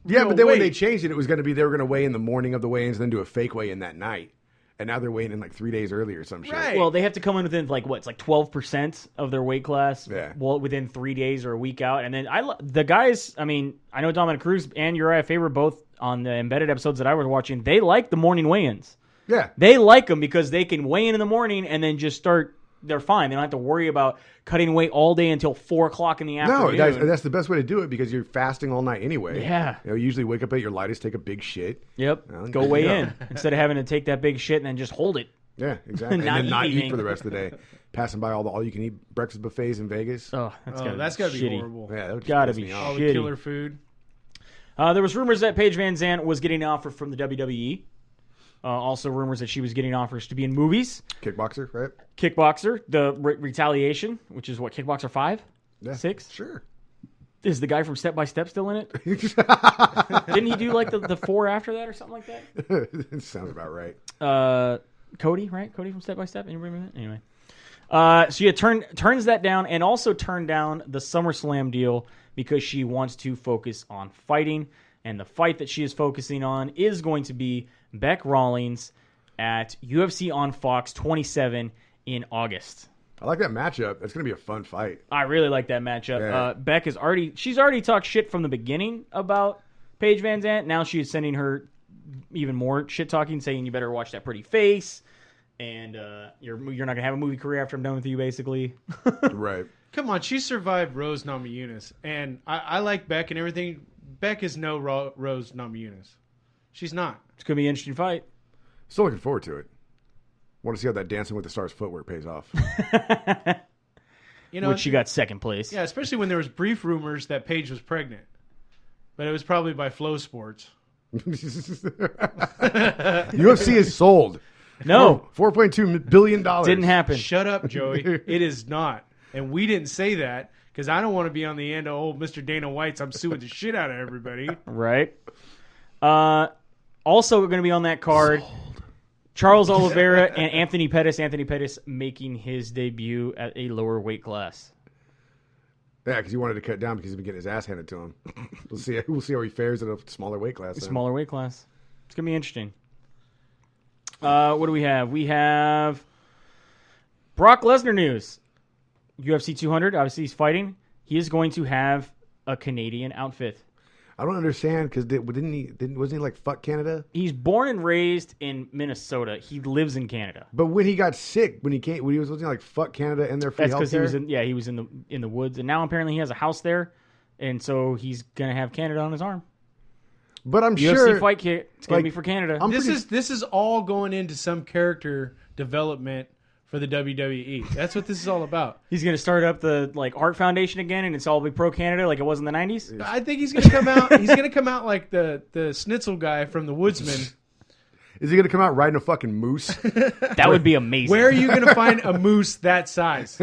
Speaker 1: Yeah, but then when they changed it, it was going to be they were going to weigh in the morning of the weigh-ins, then do a fake weigh-in that night. And now they're weighing in like 3 days earlier or some shit.
Speaker 3: Right.
Speaker 2: Well, they have to come in within it's like 12% of their weight class.
Speaker 1: Yeah.
Speaker 2: Well, within 3 days or a week out. And then the guys, I mean, I know Dominic Cruz and Uriah Faber both on the embedded episodes that I was watching, they like the morning weigh-ins.
Speaker 1: Yeah.
Speaker 2: They like them because they can weigh in the morning and then just start. They're fine. They don't have to worry about cutting weight all day until 4 o'clock in the afternoon.
Speaker 1: No, that's the best way to do it because you're fasting all night anyway.
Speaker 2: Yeah.
Speaker 1: You usually wake up at your lightest, take a big shit.
Speaker 2: Yep. Go weigh in instead of having to take that big shit and then just hold it.
Speaker 1: Yeah, exactly. And then not eat for the rest of the day. Passing by all you can eat breakfast buffets in Vegas.
Speaker 2: Oh, that's
Speaker 3: gotta be
Speaker 2: shitty.
Speaker 3: horrible.
Speaker 1: Yeah, that would
Speaker 2: gotta be
Speaker 1: me
Speaker 3: all
Speaker 2: shitty.
Speaker 3: the killer food.
Speaker 2: There was rumors that Paige Van Zandt was getting an offer from the WWE. Also rumors that she was getting offers to be in movies.
Speaker 1: Kickboxer, right?
Speaker 2: Kickboxer, the Retaliation, which is what, Kickboxer 5?
Speaker 1: Yeah,
Speaker 2: 6?
Speaker 1: Sure.
Speaker 2: Is the guy from Step by Step still in it? Didn't he do like the 4 after that or something like that?
Speaker 1: It sounds about right.
Speaker 2: Cody, right? Cody from Step by Step. Anybody remember that? Anyway. So turns that down and also turned down the SummerSlam deal because she wants to focus on fighting. And the fight that she is focusing on is going to be Beck Rawlings at UFC on Fox 27 in August.
Speaker 1: I like that matchup. That's going to be a fun fight.
Speaker 2: I really like that matchup.
Speaker 1: Yeah.
Speaker 2: Beck she's already talked shit from the beginning about Paige Van Zandt. Now she is sending her even more shit talking, saying you better watch that pretty face. And you're not going to have a movie career after I'm done with you, basically.
Speaker 1: Right.
Speaker 3: Come on, she survived Rose Namajunas. And I like Beck and everything. Beck is no Rose Namajunas. She's not.
Speaker 2: It's going to be an interesting fight.
Speaker 1: Still looking forward to it. Want to see how that Dancing with the Stars footwork pays off.
Speaker 2: Which she got second place.
Speaker 3: Yeah, especially when there was brief rumors that Paige was pregnant. But it was probably by Flow Sports.
Speaker 1: UFC is sold.
Speaker 2: No.
Speaker 1: $4.2 billion.
Speaker 2: Didn't happen.
Speaker 3: Shut up, Joey. It is not. And we didn't say that because I don't want to be on the end of old Mr. Dana White's I'm suing the shit out of everybody.
Speaker 2: Right. Also going to be on that card. Charles Oliveira and Anthony Pettis. Anthony Pettis making his debut at a lower weight class.
Speaker 1: Yeah, because he wanted to cut down because he's been getting his ass handed to him. We'll see how he fares at a smaller weight class.
Speaker 2: Smaller weight class. It's going to be interesting. What do we have? We have Brock Lesnar news. UFC 200, obviously he's fighting. He is going to have a Canadian outfit.
Speaker 1: I don't understand because wasn't he like fuck Canada?
Speaker 2: He's born and raised in Minnesota. He lives in Canada.
Speaker 1: But when he got sick, when he was looking like fuck Canada and their free
Speaker 2: that's because
Speaker 1: healthcare?
Speaker 2: he was in the woods, and now apparently he has a house there, and so he's gonna have Canada on his arm.
Speaker 1: But I'm
Speaker 2: UFC
Speaker 1: sure
Speaker 2: fight kit. It's gonna be for Canada.
Speaker 3: This is all going into some character development for the WWE. That's what this is all about.
Speaker 2: He's going to start up the Heart Foundation again, and it's all be pro Canada like it was in the 90s.
Speaker 3: I think he's going to come out. He's going to come out like the Schnitzel guy from The Woodsman.
Speaker 1: Is he going to come out riding a fucking moose?
Speaker 2: That would be amazing.
Speaker 3: Where are you going to find a moose that size?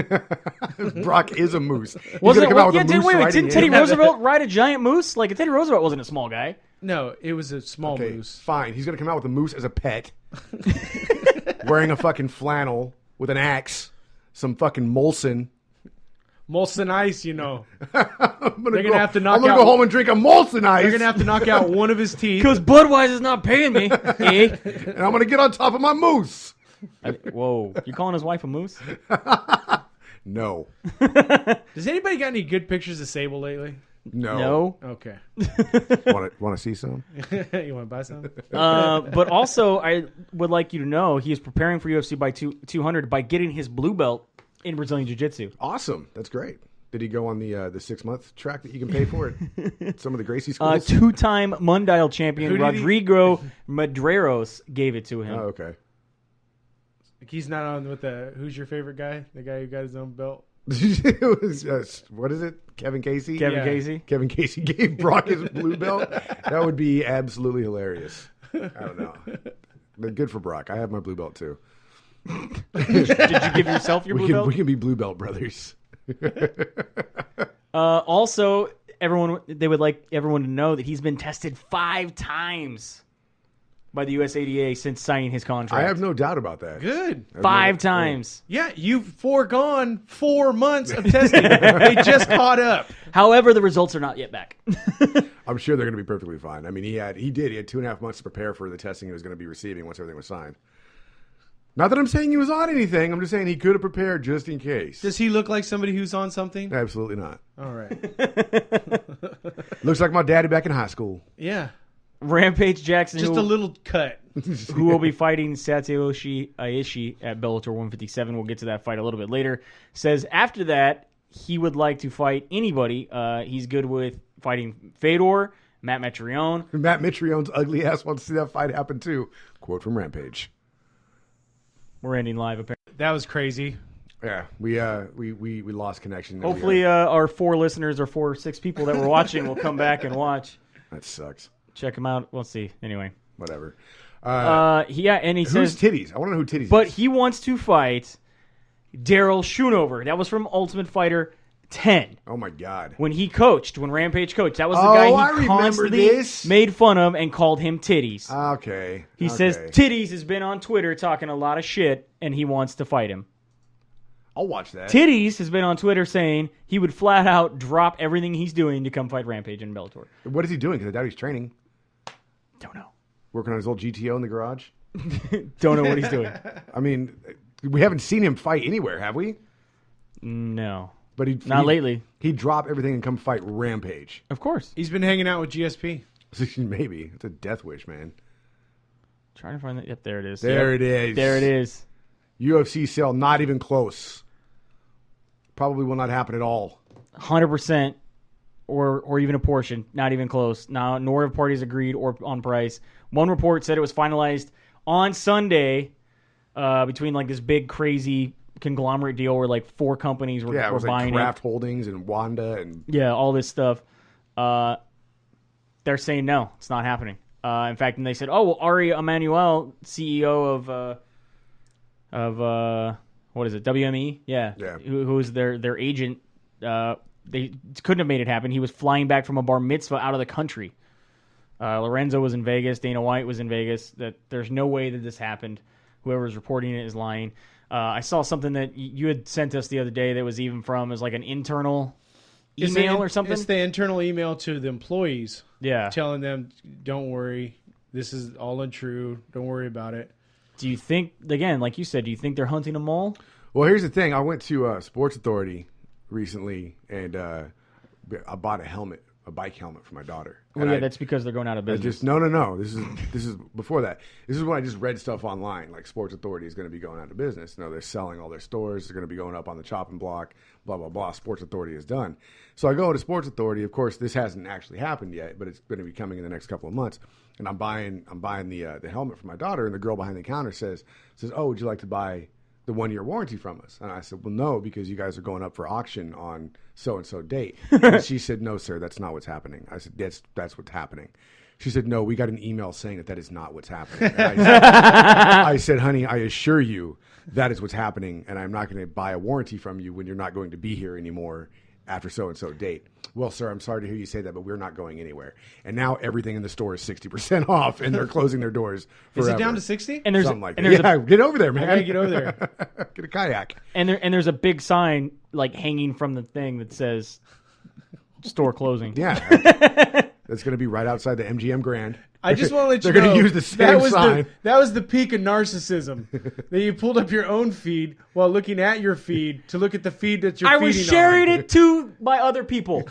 Speaker 1: Brock is a moose.
Speaker 2: Didn't Teddy Roosevelt ride a giant moose? Like Teddy Roosevelt wasn't a small guy.
Speaker 3: No, it was a small moose.
Speaker 1: Fine. He's going to come out with a moose as a pet, wearing a fucking flannel with an axe, some fucking Molson.
Speaker 3: Molson Ice, you know.
Speaker 1: They're going
Speaker 3: to have to knock out.
Speaker 1: I'm going to go home and drink a Molson Ice.
Speaker 3: They're going to have to knock out one of his teeth.
Speaker 2: Because Budweiser's not paying me. Eh?
Speaker 1: And I'm going to get on top of my moose.
Speaker 2: Whoa. You calling his wife a moose?
Speaker 1: No.
Speaker 3: Does anybody got any good pictures of Sable lately?
Speaker 1: No.
Speaker 3: Okay.
Speaker 1: Want to see some?
Speaker 3: You want to buy some?
Speaker 2: But also, I would like you to know he is preparing for UFC by 200 by getting his blue belt in Brazilian Jiu-Jitsu.
Speaker 1: Awesome. That's great. Did he go on the 6-month track that you can pay for it? Some of the Gracie schools?
Speaker 2: Two-time Mundial champion Rodrigo Medeiros gave it to him.
Speaker 1: Oh, okay.
Speaker 3: He's not on with who's your favorite guy? The guy who got his own belt?
Speaker 1: It was, what is it? Kevin Casey?
Speaker 2: Casey?
Speaker 1: Kevin Casey gave Brock his blue belt? That would be absolutely hilarious. I don't know. But good for Brock. I have my blue belt too.
Speaker 2: Did you give yourself your blue belt?
Speaker 1: We can be blue belt brothers.
Speaker 2: Also, they would like everyone to know that he's been tested 5 times by the USADA since signing his contract.
Speaker 1: I have no doubt about that.
Speaker 3: Good.
Speaker 2: 5 times.
Speaker 3: Yeah, you've foregone 4 months of testing. They just caught up.
Speaker 2: However, the results are not yet back.
Speaker 1: I'm sure they're going to be perfectly fine. I mean, he had 2.5 months to prepare for the testing he was going to be receiving once everything was signed. Not that I'm saying he was on anything. I'm just saying he could have prepared just in case.
Speaker 3: Does he look like somebody who's on something?
Speaker 1: Absolutely not.
Speaker 3: All right.
Speaker 1: Looks like my daddy back in high school.
Speaker 3: Yeah.
Speaker 2: Rampage Jackson.
Speaker 3: Just a little cut.
Speaker 2: Who will be fighting Satoshi Aishi at Bellator 157. We'll get to that fight a little bit later. Says after that, he would like to fight anybody. He's good with fighting Fedor, Matt Mitrione.
Speaker 1: Matt Mitrione's ugly ass wants to see that fight happen too. Quote from Rampage.
Speaker 2: We're ending live, apparently.
Speaker 3: That was crazy.
Speaker 1: Yeah, we lost connection.
Speaker 2: Hopefully our 4 listeners or 6 people that were watching will come back and watch.
Speaker 1: That sucks.
Speaker 2: Check him out. We'll see. Anyway.
Speaker 1: Whatever.
Speaker 2: And he
Speaker 1: who's
Speaker 2: says...
Speaker 1: Titties? I want to know who Titties is.
Speaker 2: But he wants to fight Daryl Schoonover. That was from Ultimate Fighter 10.
Speaker 1: Oh, my God.
Speaker 2: When Rampage coached. That was the guy he constantly made fun of and called him Titties.
Speaker 1: Okay.
Speaker 2: He says Titties has been on Twitter talking a lot of shit, and he wants to fight him.
Speaker 1: I'll watch that.
Speaker 2: Titties has been on Twitter saying he would flat out drop everything he's doing to come fight Rampage in Bellator.
Speaker 1: What is he doing? Because I doubt he's training.
Speaker 2: Don't know.
Speaker 1: Working on his old GTO in the garage?
Speaker 2: Don't know what he's doing.
Speaker 1: I mean, we haven't seen him fight anywhere, have we?
Speaker 2: No.
Speaker 1: But
Speaker 2: Not lately.
Speaker 1: He'd drop everything and come fight Rampage.
Speaker 2: Of course.
Speaker 3: He's been hanging out with GSP.
Speaker 1: Maybe. It's a death wish, man.
Speaker 2: Trying to find that. Yep, there it is.
Speaker 1: There it is.
Speaker 2: There it is.
Speaker 1: UFC sale, not even close. Probably will not happen at all.
Speaker 2: 100%. Or even a portion, not even close. Now, nor have parties agreed or on price. One report said it was finalized on Sunday between like this big crazy conglomerate deal where like 4 companies were
Speaker 1: it was
Speaker 2: buying
Speaker 1: like Kraft
Speaker 2: it.
Speaker 1: Holdings and Wanda and
Speaker 2: all this stuff. They're saying no, it's not happening. In fact, and they said, oh well, Ari Emanuel, CEO of what is it, WME? Yeah. Who's their agent? They couldn't have made it happen. He was flying back from a bar mitzvah out of the country. Lorenzo was in Vegas. Dana White was in Vegas. That there's no way that this happened. whoever's reporting it is lying. I saw something that you had sent us the other day that was even from like an internal email or something.
Speaker 3: It's the internal email to the employees.
Speaker 2: Yeah,
Speaker 3: telling them, don't worry, this is all untrue. Don't worry about it.
Speaker 2: Do you think, again, like you said, do you think they're hunting them all?
Speaker 1: Well, here's the thing. I went to Sports Authority recently, and I bought a bike helmet for my daughter.
Speaker 2: Well, yeah, that's because they're going out of business.
Speaker 1: No. This is before that. This is when I just read stuff online, like Sports Authority is going to be going out of business. No, they're selling all their stores. They're going to be going up on the chopping block. Blah blah blah. Sports Authority is done. So I go to Sports Authority. Of course, this hasn't actually happened yet, but it's going to be coming in the next couple of months. And I'm buying the helmet for my daughter, and the girl behind the counter says, "Oh, would you like to buy the 1-year warranty from us?" And I said, "Well, no, because you guys are going up for auction on so-and-so date." And she said, "No, sir, that's not what's happening." I said, that's what's happening. She said, "No, we got an email saying that is not what's happening." And I said, "Honey, I assure you that is what's happening, and I'm not going to buy a warranty from you when you're not going to be here anymore after so-and-so date." "Well, sir, I'm sorry to hear you say that, but we're not going anywhere." And now everything in the store is 60% off, and they're closing their doors forever.
Speaker 3: Is it down to 60?
Speaker 2: And there's
Speaker 1: something like
Speaker 2: and
Speaker 1: that.
Speaker 2: there's
Speaker 1: Yeah, get over there, man.
Speaker 3: I gotta get over there.
Speaker 1: Get a kayak.
Speaker 2: And there's a big sign like hanging from the thing that says store closing.
Speaker 1: Yeah. That's going to be right outside the MGM Grand.
Speaker 3: I just want to let you
Speaker 1: They're
Speaker 3: know
Speaker 1: going to use the same sign.
Speaker 3: That was the peak of narcissism. That you pulled up your own feed while looking at your feed to look at the feed that you're feeding on.
Speaker 2: I was sharing it to my other people.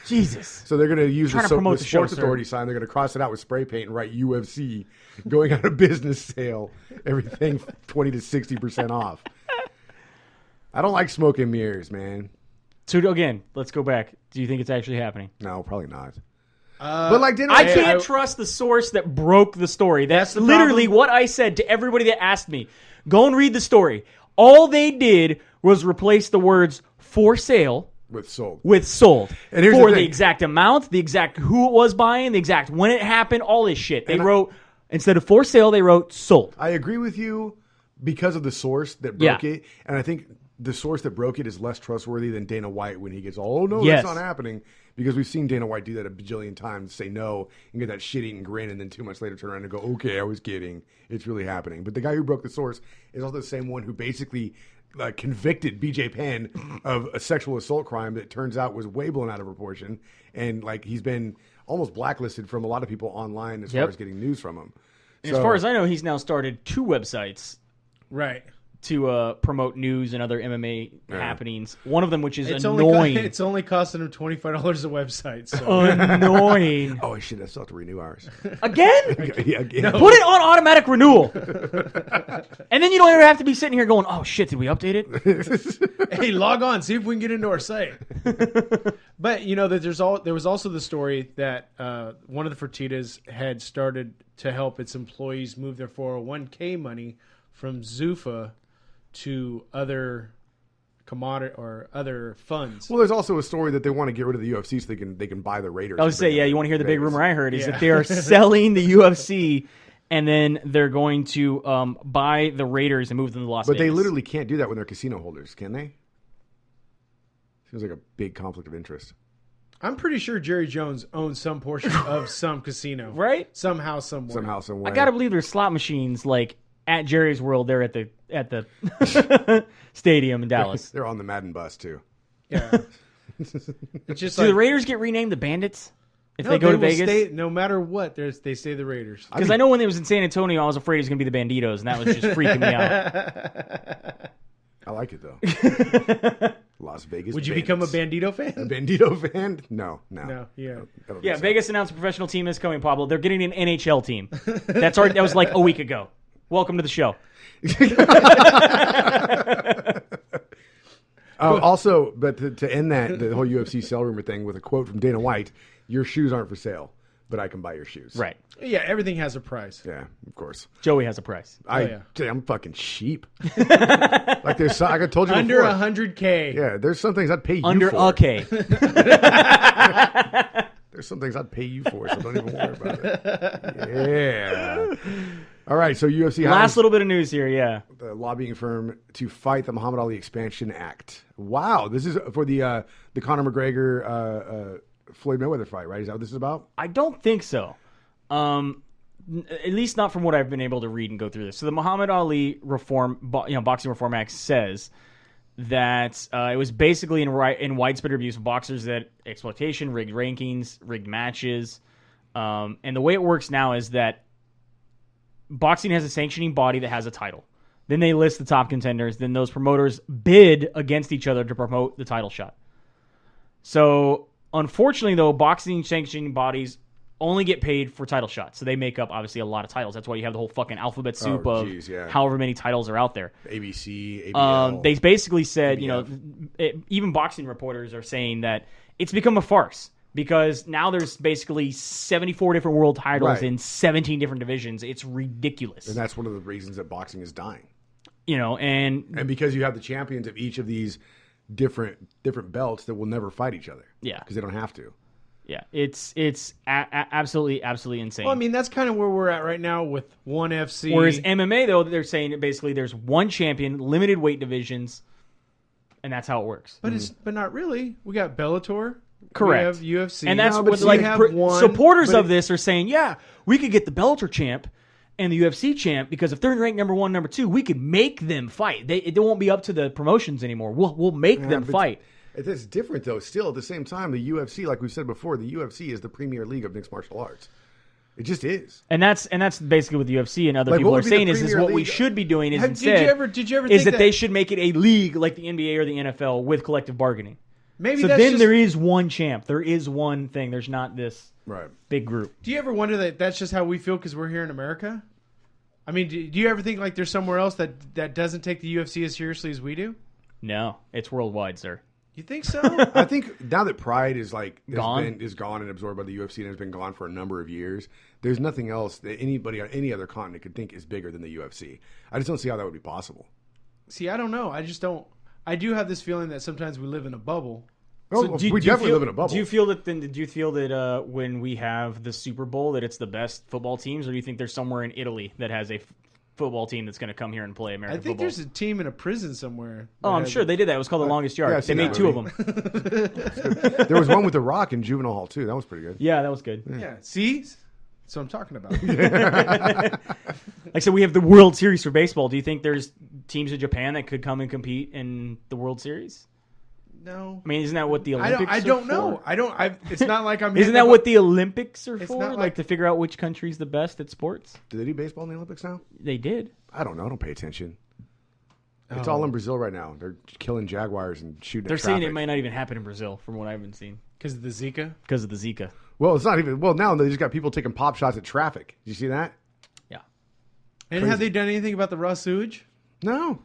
Speaker 2: Jesus.
Speaker 1: So they're going to use the
Speaker 2: promote the show,
Speaker 1: Sports Authority sign. They're going to cross it out with spray paint and write UFC going out of business sale. Everything 20 to 60% off. I don't like smoke and mirrors, man.
Speaker 2: So again, let's go back. Do you think it's actually happening?
Speaker 1: No, probably not. But like,
Speaker 2: I can't trust the source that broke the story. That's literally what I said to everybody that asked me. Go and read the story. All they did was replace the words "for sale"
Speaker 1: with "sold."
Speaker 2: And here's for the exact amount, the exact who it was buying, the exact when it happened, all this shit. They wrote, instead of "for sale," they wrote "sold."
Speaker 1: I agree with you because of the source that broke it. And I think the source that broke it is less trustworthy than Dana White when he gets, "Oh, no, that's not happening." Because we've seen Dana White do that a bajillion times, say no, and get that shit-eating grin, and then 2 months later turn around and go, "Okay, I was kidding. It's really happening." But the guy who broke the source is also the same one who basically convicted BJ Penn of a sexual assault crime that turns out was way blown out of proportion. And like he's been almost blacklisted from a lot of people online as far as getting news from him.
Speaker 2: And as far as I know, he's now started 2 websites.
Speaker 3: Right.
Speaker 2: To promote news and other MMA happenings. One of them, which is annoying.
Speaker 3: It's only costing him $25 a website. So.
Speaker 2: Annoying.
Speaker 1: Oh, shit, I still have to renew ours.
Speaker 2: Again?
Speaker 1: Yeah, again.
Speaker 2: No. Put it on automatic renewal. And then you don't ever have to be sitting here going, "Oh, shit, did we update it?"
Speaker 3: Hey, log on. See if we can get into our site. But, you know, that there was also the story that one of the Fertittas had started to help its employees move their 401k money from Zuffa to other commodity or other funds.
Speaker 1: Well, there's also a story that they want to get rid of the UFC so they can buy the Raiders.
Speaker 2: I was say, you want to hear the big rumor I heard is that they are selling the UFC and then they're going to buy the Raiders and move them to Las Vegas.
Speaker 1: But they literally can't do that when they're casino holders, can they? Seems like a big conflict of interest.
Speaker 3: I'm pretty sure Jerry Jones owns some portion of some casino,
Speaker 2: right?
Speaker 3: Somehow, somewhere.
Speaker 2: I gotta believe there's slot machines like at Jerry's World there at the stadium in Dallas.
Speaker 1: They're on the Madden bus too.
Speaker 3: Yeah. It's just
Speaker 2: do the Raiders get renamed the Bandits if they go to Vegas?
Speaker 3: No matter what, they stay the Raiders.
Speaker 2: Because I know when it was in San Antonio, I was afraid it was going to be the Banditos, and that was just freaking me out.
Speaker 1: I like it though. Las Vegas.
Speaker 3: Would you
Speaker 1: Bandits.
Speaker 3: become a Bandito fan?
Speaker 1: A Bandito fan? No.
Speaker 3: Yeah.
Speaker 2: Yeah. Vegas announced a professional team is coming, Pablo. They're getting an NHL team. That was like a week ago. Welcome to the show.
Speaker 1: Also, but to end the whole UFC sell rumor thing with a quote from Dana White, "Your shoes aren't for sale, but I can buy your shoes."
Speaker 2: Right.
Speaker 3: Yeah, everything has a price.
Speaker 1: Yeah, of course.
Speaker 2: Joey has a price.
Speaker 1: I'm fucking cheap. Like there's, like I told you
Speaker 3: under
Speaker 1: before.
Speaker 3: $100K.
Speaker 1: Yeah, there's some things I'd pay you
Speaker 2: under
Speaker 1: for.
Speaker 2: K.
Speaker 1: There's some things I'd pay you for, so don't even worry about it. Yeah. All right, so UFC
Speaker 2: last little bit of news here, yeah.
Speaker 1: The lobbying firm to fight the Muhammad Ali Expansion Act. Wow, this is for the Conor McGregor Floyd Mayweather fight, right? Is that what this is about?
Speaker 2: I don't think so. at least not from what I've been able to read and go through this. So the Muhammad Ali Boxing Reform Act says that it was basically in widespread abuse of boxers, that exploitation, rigged rankings, rigged matches. And the way it works now is that boxing has a sanctioning body that has a title. Then they list the top contenders. Then those promoters bid against each other to promote the title shot. So, unfortunately, though, boxing sanctioning bodies only get paid for title shots. So they make up, obviously, a lot of titles. That's why you have the whole fucking alphabet soup of however many titles are out there.
Speaker 1: ABC, ABL.
Speaker 2: They basically said,
Speaker 1: ABF.
Speaker 2: Even boxing reporters are saying that it's become a farce. Because now there's basically 74 different world titles in 17 different divisions. It's ridiculous.
Speaker 1: And that's one of the reasons that boxing is dying.
Speaker 2: And
Speaker 1: because you have the champions of each of these different belts that will never fight each other.
Speaker 2: Yeah.
Speaker 1: Because they don't have to.
Speaker 2: Yeah. It's absolutely insane.
Speaker 3: Well, I mean, that's kind of where we're at right now with ONE FC.
Speaker 2: Whereas MMA, though, they're saying basically there's one champion, limited weight divisions, and that's how it works.
Speaker 3: But not really. We got Bellator.
Speaker 2: Correct.
Speaker 3: We have UFC.
Speaker 2: And that's what supporters of this are saying, yeah, we could get the Bellator champ and the UFC champ, because if they're ranked number 1, number 2, we could make them fight. They won't be up to the promotions anymore. We'll make them fight.
Speaker 1: It's different, though. Still, at the same time, the UFC, like we said before, the UFC is the premier league of mixed martial arts. It just is.
Speaker 2: And that's basically what the UFC and other people are saying is what we should be doing is instead
Speaker 3: did you ever
Speaker 2: is
Speaker 3: think
Speaker 2: that they should make it a league like the NBA or the NFL with collective bargaining.
Speaker 3: Maybe
Speaker 2: so
Speaker 3: that's
Speaker 2: then
Speaker 3: just,
Speaker 2: there is one champ. There is one thing. There's not this big group.
Speaker 3: Do you ever wonder that that's just how we feel because we're here in America? I mean, do you ever think like there's somewhere else that doesn't take the UFC as seriously as we do?
Speaker 2: No, it's worldwide, sir.
Speaker 3: You think so?
Speaker 1: I think now that Pride is gone and absorbed by the UFC and has been gone for a number of years, there's nothing else that anybody on any other continent could think is bigger than the UFC. I just don't see how that would be possible.
Speaker 3: See, I don't know. I just don't. I do have this feeling that sometimes we live in a bubble.
Speaker 1: Oh, so we definitely live in a bubble.
Speaker 2: Do you feel that when we have the Super Bowl that it's the best football teams, or do you think there's somewhere in Italy that has a football team that's going to come here and play American football?
Speaker 3: I think there's a team in a prison somewhere.
Speaker 2: Oh, I'm sure they did that. It was called The Longest Yard. They made 2 of them.
Speaker 1: There was one with The Rock in Juvenile Hall, too. That was pretty good.
Speaker 2: Yeah, that was good.
Speaker 3: Yeah. See? That's what I'm talking about.
Speaker 2: Like I said, we have the World Series for baseball. Do you think there's teams in Japan that could come and compete in the World Series?
Speaker 3: No.
Speaker 2: I mean, isn't that what the Olympics are for?
Speaker 3: I don't know. It's not like I'm...
Speaker 2: Isn't that what the Olympics are for? Like to figure out which country's the best at sports?
Speaker 1: Do they do baseball in the Olympics now?
Speaker 2: They did.
Speaker 1: I don't know. I don't pay attention. It's all in Brazil right now. They're killing jaguars and shooting
Speaker 2: They're
Speaker 1: at traffic.
Speaker 2: saying it might not even happen in Brazil, from what I've been seeing.
Speaker 3: Because of the Zika?
Speaker 2: Because of the Zika.
Speaker 1: Well, it's not even... Well, now they just got people taking pop shots at traffic. Did you see that?
Speaker 2: Yeah.
Speaker 3: And have they done anything about the raw sewage?
Speaker 1: No.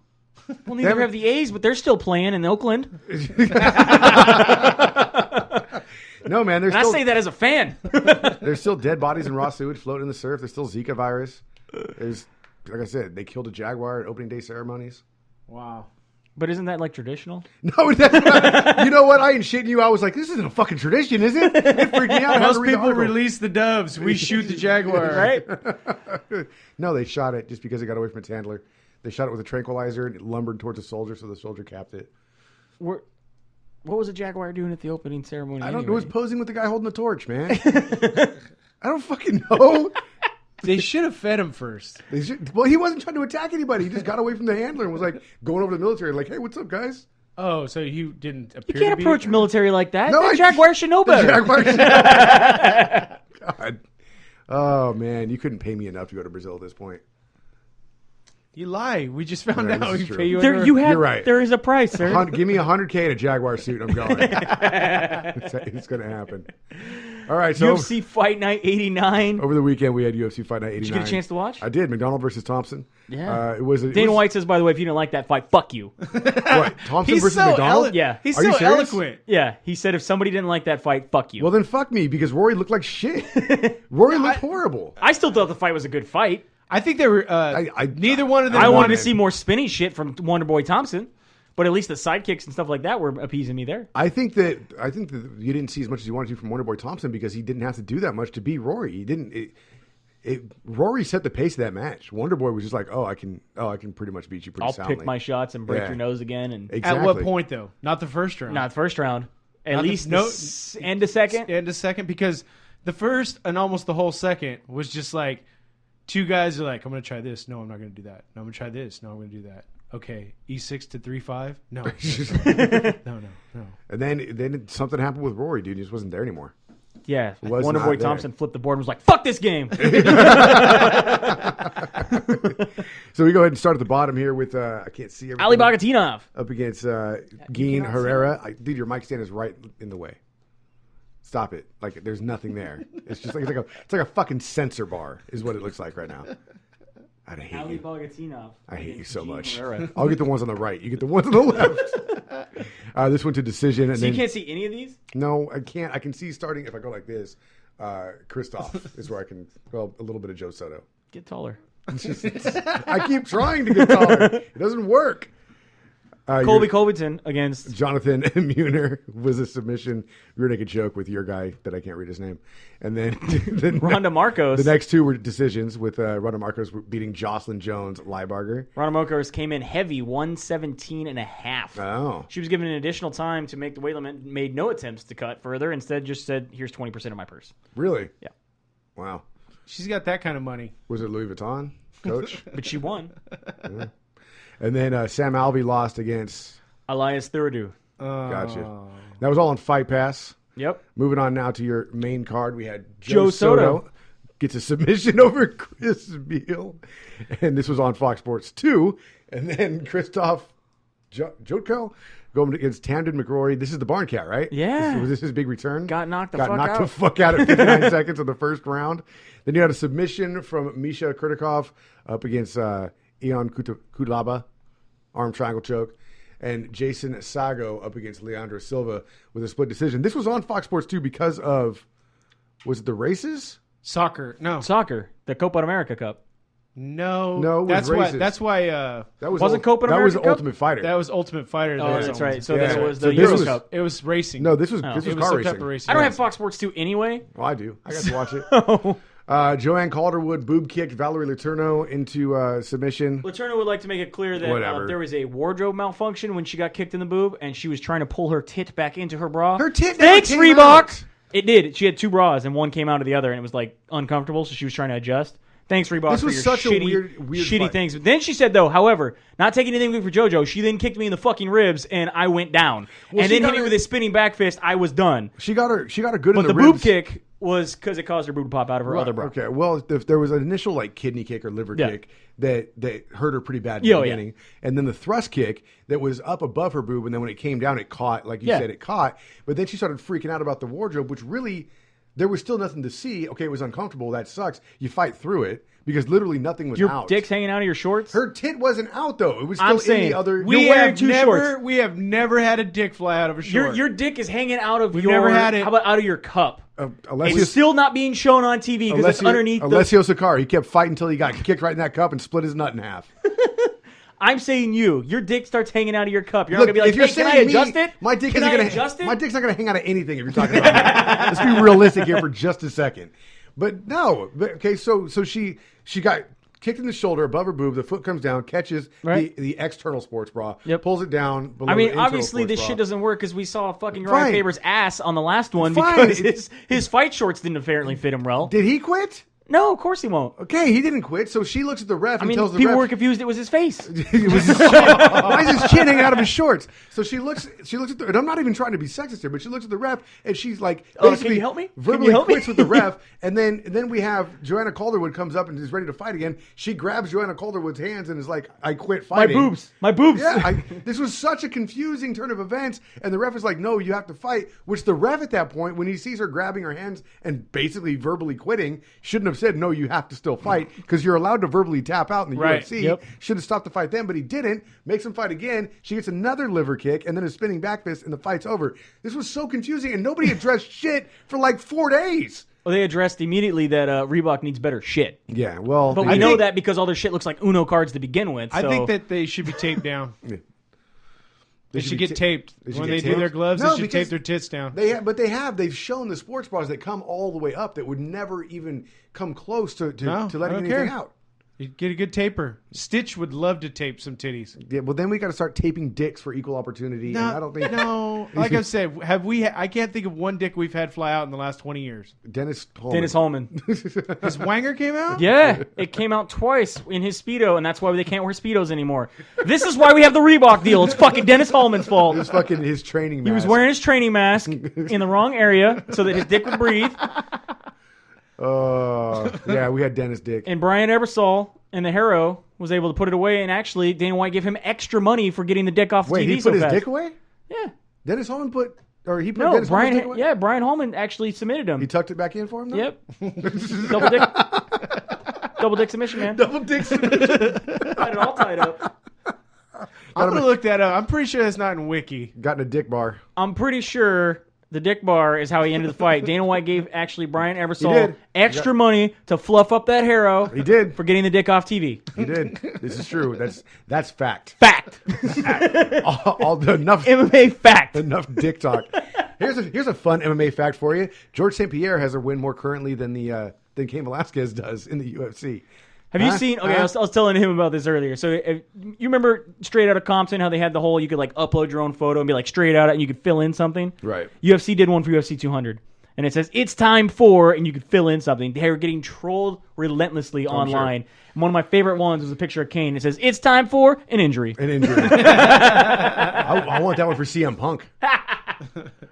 Speaker 2: Well, neither have the A's, but they're still playing in Oakland.
Speaker 1: No, man.
Speaker 2: I say that as a fan.
Speaker 1: There's still dead bodies in raw sewage floating in the surf. There's still Zika virus. There's, like I said, they killed a jaguar at opening day ceremonies.
Speaker 3: Wow.
Speaker 2: But isn't that like traditional?
Speaker 1: No, that's not. You know what? I ain't shitting you. I was like, this isn't a fucking tradition, is it? It freaked me out.
Speaker 3: Most people release the doves. We shoot the jaguar.
Speaker 2: Right?
Speaker 1: No, they shot it just because it got away from its handler. They shot it with a tranquilizer and it lumbered towards a soldier, so the soldier capped it.
Speaker 2: What was the jaguar doing at the opening ceremony?
Speaker 1: I don't know. It was posing with the guy holding the torch, man. I don't fucking know.
Speaker 3: They should have fed him first.
Speaker 1: Well, he wasn't trying to attack anybody. He just got away from the handler and was like going over to the military, like, hey, what's up, guys?
Speaker 3: Oh, so you didn't appear
Speaker 2: You can't
Speaker 3: to be...
Speaker 2: approach military like that.
Speaker 1: No,
Speaker 2: the jaguar should know better.
Speaker 1: God. Oh, man. You couldn't pay me enough to go to Brazil at this point.
Speaker 3: You lie. We just found out we
Speaker 1: true.
Speaker 3: pay you.
Speaker 2: You're
Speaker 1: right.
Speaker 2: There is a price, sir.
Speaker 1: Give me $100K in a jaguar suit and I'm going. It's going to happen. All right. So
Speaker 2: UFC Fight Night 89.
Speaker 1: Over the weekend, we had UFC Fight Night 89.
Speaker 2: Did you get a chance to watch?
Speaker 1: I did. McDonald versus Thompson.
Speaker 2: Yeah.
Speaker 1: Dana
Speaker 2: White says, by the way, if you didn't like that fight, fuck you.
Speaker 1: What? Thompson
Speaker 3: He's
Speaker 1: versus
Speaker 3: so
Speaker 1: McDonald?
Speaker 2: Yeah.
Speaker 3: He's
Speaker 1: Are
Speaker 3: so
Speaker 1: you serious?
Speaker 3: eloquent.
Speaker 2: Yeah. He said if somebody didn't like that fight, fuck you.
Speaker 1: Well, then fuck me because Rory looked like shit. Rory looked horrible.
Speaker 2: I still thought the fight was a good fight.
Speaker 3: I think they were... neither one of them...
Speaker 2: I wanted to see more spinny shit from Wonderboy Thompson. But at least the sidekicks and stuff like that were appeasing me there.
Speaker 1: I think that you didn't see as much as you wanted to from Wonderboy Thompson because he didn't have to do that much to beat Rory. He didn't. Rory set the pace of that match. Wonderboy was just like, I can pretty much beat you pretty soundly.
Speaker 2: I'll pick my shots and break your nose again. And
Speaker 1: exactly.
Speaker 3: At what point though? Not the first round.
Speaker 2: Not the first round. At least end of second.
Speaker 3: End of second because the first and almost the whole second was just like two guys are like, I'm going to try this. No, I'm not going to do that. No, I'm going to try this. No, I'm going to do that. Okay, E6 to 3-5. No, no.
Speaker 1: And then something happened with Rory, dude. He just wasn't there anymore.
Speaker 2: Yeah,
Speaker 1: Was
Speaker 2: Wonderboy
Speaker 1: not
Speaker 2: Thompson flipped the board and was like, "Fuck this game."
Speaker 1: So we go ahead and start at the bottom here with I can't see everything.
Speaker 2: Ali Bagatinov
Speaker 1: Up against Guin Herrera. Dude, your mic stand is right in the way. Stop it! Like there's nothing there. It's just like it's like a fucking sensor bar is what it looks like right now. I hate
Speaker 2: Ali
Speaker 1: you.
Speaker 2: Bagatinov.
Speaker 1: I hate you so much.
Speaker 2: Herrera.
Speaker 1: I'll get the ones on the right. You get the ones on the left. This went to decision. And
Speaker 2: So you can't see any of these?
Speaker 1: No, I can't. I can see starting if I go like this. Christoph is where I can go a little bit of Joe Soto.
Speaker 2: Get taller.
Speaker 1: I keep trying to get taller. It doesn't work.
Speaker 2: Colby Covington against
Speaker 1: Jonathan Muner was a submission. Rear naked choke with your guy that I can't read his name. And then
Speaker 2: Ronda Marcos.
Speaker 1: The next two were decisions with Ronda Marcos beating Jocelyn Jones Liebarger.
Speaker 2: Ronda Marcos came in heavy, 117.5.
Speaker 1: Oh.
Speaker 2: She was given an additional time to make the weight limit, made no attempts to cut further, instead just said, here's 20% of my purse.
Speaker 1: Really?
Speaker 2: Yeah.
Speaker 1: Wow.
Speaker 3: She's got that kind of money.
Speaker 1: Was it Louis Vuitton, coach?
Speaker 2: But she won.
Speaker 1: Yeah. And then Sam Alvey lost against
Speaker 2: Elias Thurudu.
Speaker 1: Gotcha. That was all on Fight Pass.
Speaker 2: Yep.
Speaker 1: Moving on now to your main card, we had
Speaker 2: Joe Soto
Speaker 1: gets a submission over Chris Beal, and this was on Fox Sports 2. And then Christoph Jotko going against Tamden McRory. This is the Barn Cat, right?
Speaker 2: Yeah.
Speaker 1: Was this his big return?
Speaker 2: Got knocked
Speaker 1: the fuck out at 59 seconds of the first round. Then you had a submission from Misha Kurtikov up against Ion Kudlaba, arm triangle choke. And Jason Sago up against Leandro Silva with a split decision. This was on Fox Sports 2 because of, was it the races?
Speaker 3: Soccer.
Speaker 2: The Copa America Cup.
Speaker 3: No,
Speaker 1: it was
Speaker 3: that's
Speaker 1: races.
Speaker 3: why. That's why.
Speaker 1: That was
Speaker 2: wasn't Copa
Speaker 1: That
Speaker 2: America
Speaker 1: was
Speaker 2: Cup?
Speaker 1: Ultimate Fighter.
Speaker 3: That was Ultimate Fighter.
Speaker 2: Oh, that's right. So
Speaker 1: Yeah.
Speaker 2: then it was
Speaker 1: So
Speaker 2: the
Speaker 1: this
Speaker 2: Euro
Speaker 1: was-
Speaker 2: Cup.
Speaker 3: It was racing.
Speaker 1: No, this was
Speaker 3: it
Speaker 1: car
Speaker 3: was
Speaker 1: racing.
Speaker 3: September racing.
Speaker 2: I don't have Fox Sports 2 anyway.
Speaker 1: Well, I do. I got to watch it. Joanne Calderwood boob kicked Valerie Letourneau into submission.
Speaker 2: Letourneau would like to make it clear that
Speaker 1: Whatever.
Speaker 2: there was a wardrobe malfunction when she got kicked in the boob, and she was trying to pull her tit back into her bra.
Speaker 1: Her tit never
Speaker 2: Thanks,
Speaker 1: came
Speaker 2: Reebok!
Speaker 1: out.
Speaker 2: It did. She had two bras, and one came out of the other, and it was like uncomfortable, so she was trying to adjust. Thanks, Reebok,
Speaker 1: This
Speaker 2: for
Speaker 1: was
Speaker 2: your
Speaker 1: such a
Speaker 2: shitty,
Speaker 1: weird
Speaker 2: shitty
Speaker 1: fight.
Speaker 2: things. But then she said, though, however, not taking anything away for JoJo, she then kicked me in the fucking ribs, and I went down.
Speaker 1: Well,
Speaker 2: and
Speaker 1: she
Speaker 2: then
Speaker 1: got
Speaker 2: hit me
Speaker 1: her-
Speaker 2: with a spinning back fist. I was done.
Speaker 1: She got her good
Speaker 2: But
Speaker 1: in
Speaker 2: the
Speaker 1: ribs.
Speaker 2: boob kick was because it caused her boob to pop out of her other bra.
Speaker 1: Okay, well, if there was an initial like kidney kick or liver
Speaker 2: Yeah.
Speaker 1: kick that hurt her pretty bad in the beginning, and then the thrust kick that was up above her boob, and then when it came down, it caught, like you said, it caught. But then she started freaking out about the wardrobe, which really there was still nothing to see. Okay, it was uncomfortable. That sucks. You fight through it because literally nothing was
Speaker 2: Your
Speaker 1: out.
Speaker 2: dick's hanging out of your shorts?
Speaker 1: Her tit wasn't out though. It was
Speaker 2: I'm
Speaker 1: still in
Speaker 2: saying,
Speaker 1: the other.
Speaker 2: You're wearing two shorts.
Speaker 3: We have never had a dick fly out of a short.
Speaker 2: Your dick is hanging out of
Speaker 3: We've
Speaker 2: your...
Speaker 3: never had it.
Speaker 2: How about out of your cup?
Speaker 1: Alessio,
Speaker 2: It's still not being shown on TV because it's underneath
Speaker 1: Alessio Sakari. He kept fighting until he got kicked right in that cup and split his nut in half.
Speaker 2: I'm saying your dick starts hanging out of your cup. You're
Speaker 1: Look,
Speaker 2: not going to be like,
Speaker 1: if
Speaker 2: hey,
Speaker 1: you're
Speaker 2: can I
Speaker 1: saying
Speaker 2: adjust
Speaker 1: me,
Speaker 2: it?
Speaker 1: My dick
Speaker 2: Can
Speaker 1: isn't
Speaker 2: I
Speaker 1: gonna
Speaker 2: adjust it?
Speaker 1: My dick's not going to hang out of anything if you're talking about me. Let's be realistic here for just a second. But no, okay. So she got kicked in the shoulder above her boob. The foot comes down, catches the external sports bra, pulls it down. Below
Speaker 2: I mean,
Speaker 1: the internal
Speaker 2: obviously
Speaker 1: sports
Speaker 2: this
Speaker 1: bra.
Speaker 2: shit doesn't work because we saw fucking
Speaker 1: Fine.
Speaker 2: Ryan Faber's ass on the last one
Speaker 1: Fine.
Speaker 2: because his fight shorts didn't apparently fit him well.
Speaker 1: Did he quit?
Speaker 2: No, of course he won't.
Speaker 1: Okay, he didn't quit. So she looks at the ref and tells the
Speaker 2: people
Speaker 1: ref.
Speaker 2: were confused. It was his face.
Speaker 1: It was his chin. Why is his chin hanging out of his shorts? So she looks at the, and I'm not even trying to be sexist here, but she looks at the ref and she's like,
Speaker 2: Can
Speaker 1: basically
Speaker 2: you help me? Can
Speaker 1: verbally
Speaker 2: you help me?
Speaker 1: quits with the ref, and then we have Joanna Calderwood comes up and is ready to fight again. She grabs Joanna Calderwood's hands and is like, "I quit fighting."
Speaker 2: My boobs.
Speaker 1: Yeah, this was such a confusing turn of events, and the ref is like, "No, you have to fight." Which the ref at that point, when he sees her grabbing her hands and basically verbally quitting, shouldn't have said, "No, you have to still fight," because you're allowed to verbally tap out in the UFC.
Speaker 2: Yep.
Speaker 1: Should have stopped the fight then, but he didn't. Makes him fight again. She gets another liver kick and then a spinning back fist, and the fight's over. This was so confusing, and nobody addressed shit for like 4 days.
Speaker 2: Well, they addressed immediately that Reebok needs better shit.
Speaker 1: Yeah, well,
Speaker 2: But we know that because all their shit looks like Uno cards to begin with.
Speaker 3: I
Speaker 2: so-
Speaker 3: think that they should be taped down. They should get taped.
Speaker 1: should
Speaker 3: When
Speaker 1: get
Speaker 3: they do
Speaker 1: taped?
Speaker 3: their gloves,
Speaker 1: No,
Speaker 3: they should
Speaker 1: because
Speaker 3: tape their tits down.
Speaker 1: They've shown the sports bras that come all the way up that would never even come close to letting anything out.
Speaker 3: You get a good taper. Stitch would love to tape some titties.
Speaker 1: Yeah, well, then we got to start taping dicks for equal opportunity.
Speaker 3: No,
Speaker 1: and I don't think
Speaker 3: like I've said, have we? I can't think of one dick we've had fly out in the last 20 years.
Speaker 1: Dennis
Speaker 2: Holman.
Speaker 3: His wanger came out.
Speaker 2: Yeah, it came out twice in his Speedo, and that's why they can't wear Speedos anymore. This is why we have the Reebok deal. It's fucking Dennis Holman's fault.
Speaker 1: It was fucking his training mask.
Speaker 2: He was wearing his training mask in the wrong area so that his dick would breathe.
Speaker 1: Yeah, we had Dennis Dick.
Speaker 2: And Brian Ebersol and the Harrow was able to put it away, and actually Dana White gave him extra money for getting the dick off
Speaker 1: Wait,
Speaker 2: TV
Speaker 1: he put his
Speaker 2: fast.
Speaker 1: dick away?
Speaker 2: Yeah.
Speaker 1: Dennis Holman put Dennis
Speaker 2: Brian.
Speaker 1: Holman's dick away?
Speaker 2: Yeah, Brian Holman actually submitted him.
Speaker 1: He tucked it back in for him, though?
Speaker 2: Yep. Double dick submission, man.
Speaker 1: Double dick submission.
Speaker 2: Got it all tied up.
Speaker 3: I'm gonna look that up. I'm pretty sure that's not in Wiki.
Speaker 1: Got in a dick bar.
Speaker 2: I'm pretty sure the dick bar is how he ended the fight. Dana White gave actually Brian Ebersol extra money to fluff up that Harrow.
Speaker 1: He did.
Speaker 2: For getting the dick off TV.
Speaker 1: He did. This is true. That's fact.
Speaker 2: Fact.
Speaker 1: Enough
Speaker 2: MMA fact.
Speaker 1: Enough dick talk. Here's a fun MMA fact for you. George St. Pierre has a win more currently than Cain Velasquez does in the UFC.
Speaker 2: Have you seen? Okay, I was telling him about this earlier. So you remember Straight Outta Compton, how they had the whole you could like upload your own photo and be like straight out, and you could fill in something.
Speaker 1: Right.
Speaker 2: UFC did one for UFC 200, and it says it's time for, and you could fill in something. They were getting trolled relentlessly online.
Speaker 1: Sure.
Speaker 2: And one of my favorite ones was a picture of Kane. It says it's time for an injury.
Speaker 1: An injury. I want that one for CM Punk.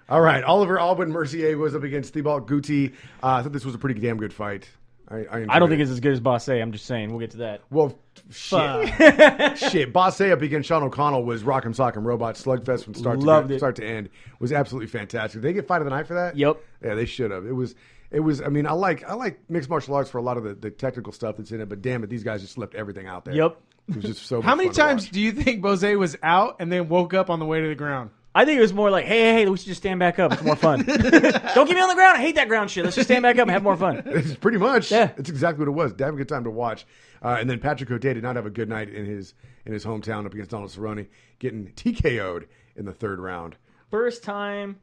Speaker 1: All right, Oliver Albin Mercier was up against Thibault Gouti. I thought this was a pretty damn good fight. I don't
Speaker 2: think it's as good as Bosse. I'm just saying. We'll get to that.
Speaker 1: Well, shit. Bosse up against Sean O'Connell was Rock'em Sock'em Robot slugfest from start to end. Was absolutely fantastic. Did they get fight of the night for that?
Speaker 2: Yep.
Speaker 1: Yeah, they should have. It was. I mean, I like mixed martial arts for a lot of the technical stuff that's in it, but damn it, these guys just left everything out there.
Speaker 2: Yep.
Speaker 1: It was just so.
Speaker 3: How many times do you think Bose was out and then woke up on the way to the ground?
Speaker 2: I think it was more like, hey, we should just stand back up. It's more fun. Don't get me on the ground. I hate that ground shit. Let's just stand back up and have more fun.
Speaker 1: It's pretty much.
Speaker 2: Yeah.
Speaker 1: It's exactly what it was. Damn good time to watch. And then Patrick Cote did not have a good night in his hometown up against Donald Cerrone, getting TKO'd in the third round.
Speaker 2: First time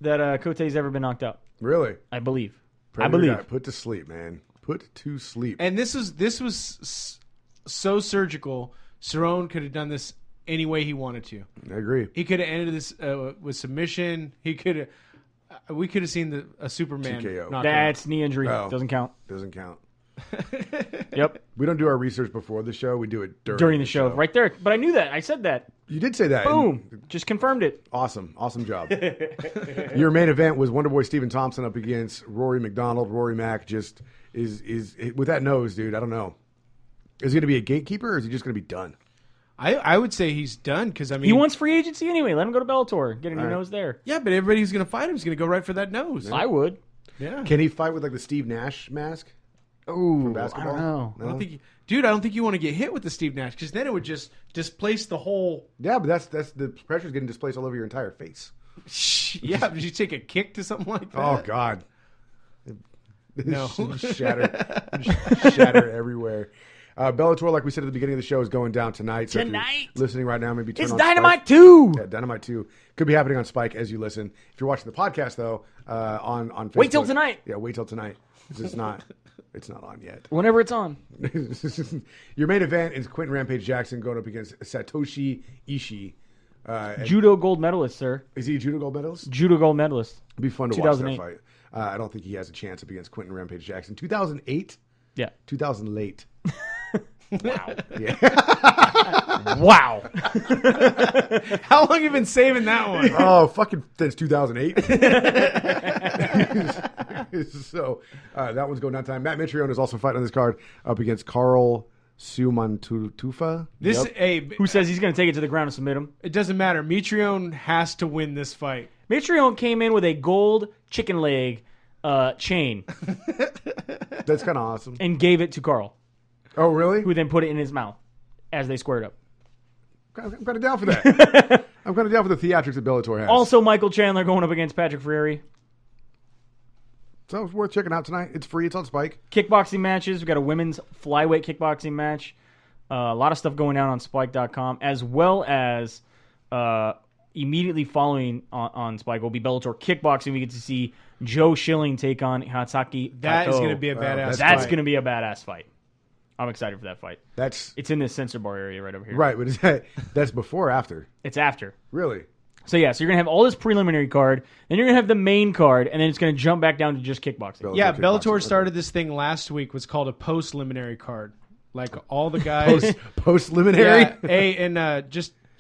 Speaker 2: that Cote's ever been knocked out.
Speaker 1: Really?
Speaker 2: I believe.
Speaker 1: Put to sleep, man. Put to sleep.
Speaker 3: And this was so surgical. Cerrone could have done this any way he wanted to.
Speaker 1: I agree.
Speaker 3: He could have ended this with submission. We could have seen a Superman
Speaker 1: TKO.
Speaker 2: That's knee injury.
Speaker 1: Oh.
Speaker 2: Doesn't count. Yep.
Speaker 1: We don't do our research before the show. We do it during
Speaker 2: the show. Right there. But I knew that. I said that.
Speaker 1: You did say that.
Speaker 2: Boom. Just confirmed it.
Speaker 1: Awesome job. Your main event was Wonderboy Stephen Thompson up against Rory McDonald. Rory Mac just is with that nose, dude. I don't know. Is he going to be a gatekeeper or is he just going to be done?
Speaker 3: I would say he's done because, I mean...
Speaker 2: He wants free agency anyway. Let him go to Bellator. Get a new nose there.
Speaker 3: Yeah, but everybody who's going to fight him is going to go right for that nose.
Speaker 2: I would.
Speaker 3: Yeah.
Speaker 1: Can he fight with like the Steve Nash mask?
Speaker 2: Ooh,
Speaker 1: basketball?
Speaker 2: I don't know.
Speaker 1: No?
Speaker 3: I don't think you want to get hit with the Steve Nash because then it would just displace the whole...
Speaker 1: Yeah, but that's the pressure's getting displaced all over your entire face.
Speaker 3: Yeah, did you take a kick to something like that?
Speaker 1: Oh, God.
Speaker 3: No.
Speaker 1: Shatter everywhere. Bellator, like we said at the beginning of the show, is going down tonight. So
Speaker 2: Tonight?
Speaker 1: if you're listening right now, maybe turn
Speaker 2: It's
Speaker 1: on
Speaker 2: Dynamite
Speaker 1: Spike.
Speaker 2: 2.
Speaker 1: Yeah, Dynamite 2. Could be happening on Spike as you listen. If you're watching the podcast, though, on Facebook.
Speaker 2: Wait till tonight.
Speaker 1: Yeah, wait till tonight. It's not on yet.
Speaker 2: Whenever it's on.
Speaker 1: Your main event is Quentin Rampage Jackson going up against Satoshi Ishii.
Speaker 2: Judo gold medalist, sir.
Speaker 1: Is he a judo gold medalist?
Speaker 2: Judo gold medalist.
Speaker 1: It'd be fun to watch that fight. I don't think he has a chance up against Quentin Rampage Jackson. 2008?
Speaker 2: Yeah.
Speaker 1: 2000 late.
Speaker 2: Wow.
Speaker 1: Yeah.
Speaker 2: Wow.
Speaker 3: How long have you been saving that one?
Speaker 1: Oh, fucking since 2008. So that one's going down time. Matt Mitrione is also fighting on this card up against Carl Sumantufa.
Speaker 2: Who says he's going to take it to the ground and submit him?
Speaker 3: It doesn't matter. Mitrione has to win this fight.
Speaker 2: Mitrione came in with a gold chicken leg chain.
Speaker 1: That's kind of awesome.
Speaker 2: And gave it to Carl.
Speaker 1: Oh, really?
Speaker 2: Who then put it in his mouth as they squared up.
Speaker 1: I'm kind of down for that. I'm kind of down for the theatrics that Bellator has.
Speaker 2: Also, Michael Chandler going up against Patrick Freire.
Speaker 1: So it's worth checking out tonight. It's free. It's on Spike.
Speaker 2: Kickboxing matches. We've got a women's flyweight kickboxing match. A lot of stuff going down on Spike.com, as well as immediately following on Spike will be Bellator kickboxing. We get to see Joe Schilling take on Hatsaki
Speaker 3: That
Speaker 2: Kato.
Speaker 3: is going to be a badass fight.
Speaker 2: That's going to be a badass fight. I'm excited for that fight.
Speaker 1: It's
Speaker 2: in this censor bar area right over here.
Speaker 1: Right, but that's before or after?
Speaker 2: It's after.
Speaker 1: Really?
Speaker 2: So yeah, so you're gonna have all this preliminary card, then you're gonna have the main card, and then it's gonna jump back down to just kickboxing.
Speaker 3: Bellator started this thing last week. Was called a post-liminary card. Like all the guys
Speaker 1: post-liminary.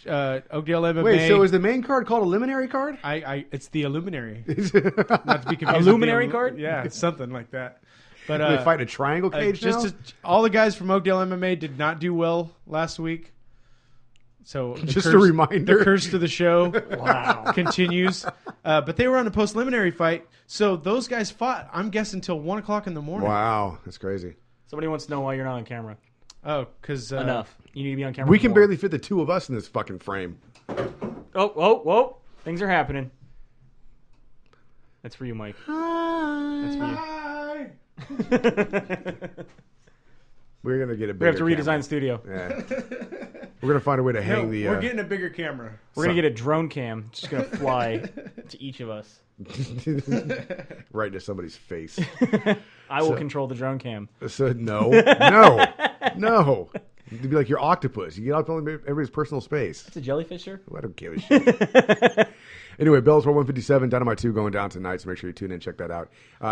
Speaker 3: Oakdale MMA.
Speaker 1: Wait, so is the main card called a liminary card?
Speaker 3: It's the Illuminary. Not to be confused.
Speaker 2: Illuminary card?
Speaker 3: Yeah, it's something like that. But
Speaker 1: they fight in a triangle cage now?
Speaker 3: All the guys from Oakdale MMA did not do well last week. So
Speaker 1: just a reminder.
Speaker 3: The curse to the show continues. But they were on a post-liminary fight. So those guys fought, I'm guessing, until 1 o'clock in the morning.
Speaker 1: Wow, that's crazy.
Speaker 2: Somebody wants to know why you're not on camera.
Speaker 3: Oh, because...
Speaker 2: Enough. You need to be on camera.
Speaker 1: We can barely fit the two of us in this fucking frame.
Speaker 2: Whoa. Things are happening. That's for you, Mike.
Speaker 3: Hi.
Speaker 2: That's for you.
Speaker 1: We're going to get a bigger
Speaker 2: We have to redesign
Speaker 1: camera.
Speaker 2: the studio.
Speaker 1: Yeah. We're going to find a way to hang the...
Speaker 3: We're getting a bigger camera.
Speaker 2: We're going to get a drone cam. It's just going to fly to each of us.
Speaker 1: Right into somebody's face.
Speaker 2: I will control the drone cam.
Speaker 1: So, no. It'd be like your octopus. You get up on everybody's personal space.
Speaker 2: It's a jellyfish, sir?
Speaker 1: I don't give a shit. Anyway, Bellator 157, Dynamite 2 going down tonight, so make sure you tune in and check that out.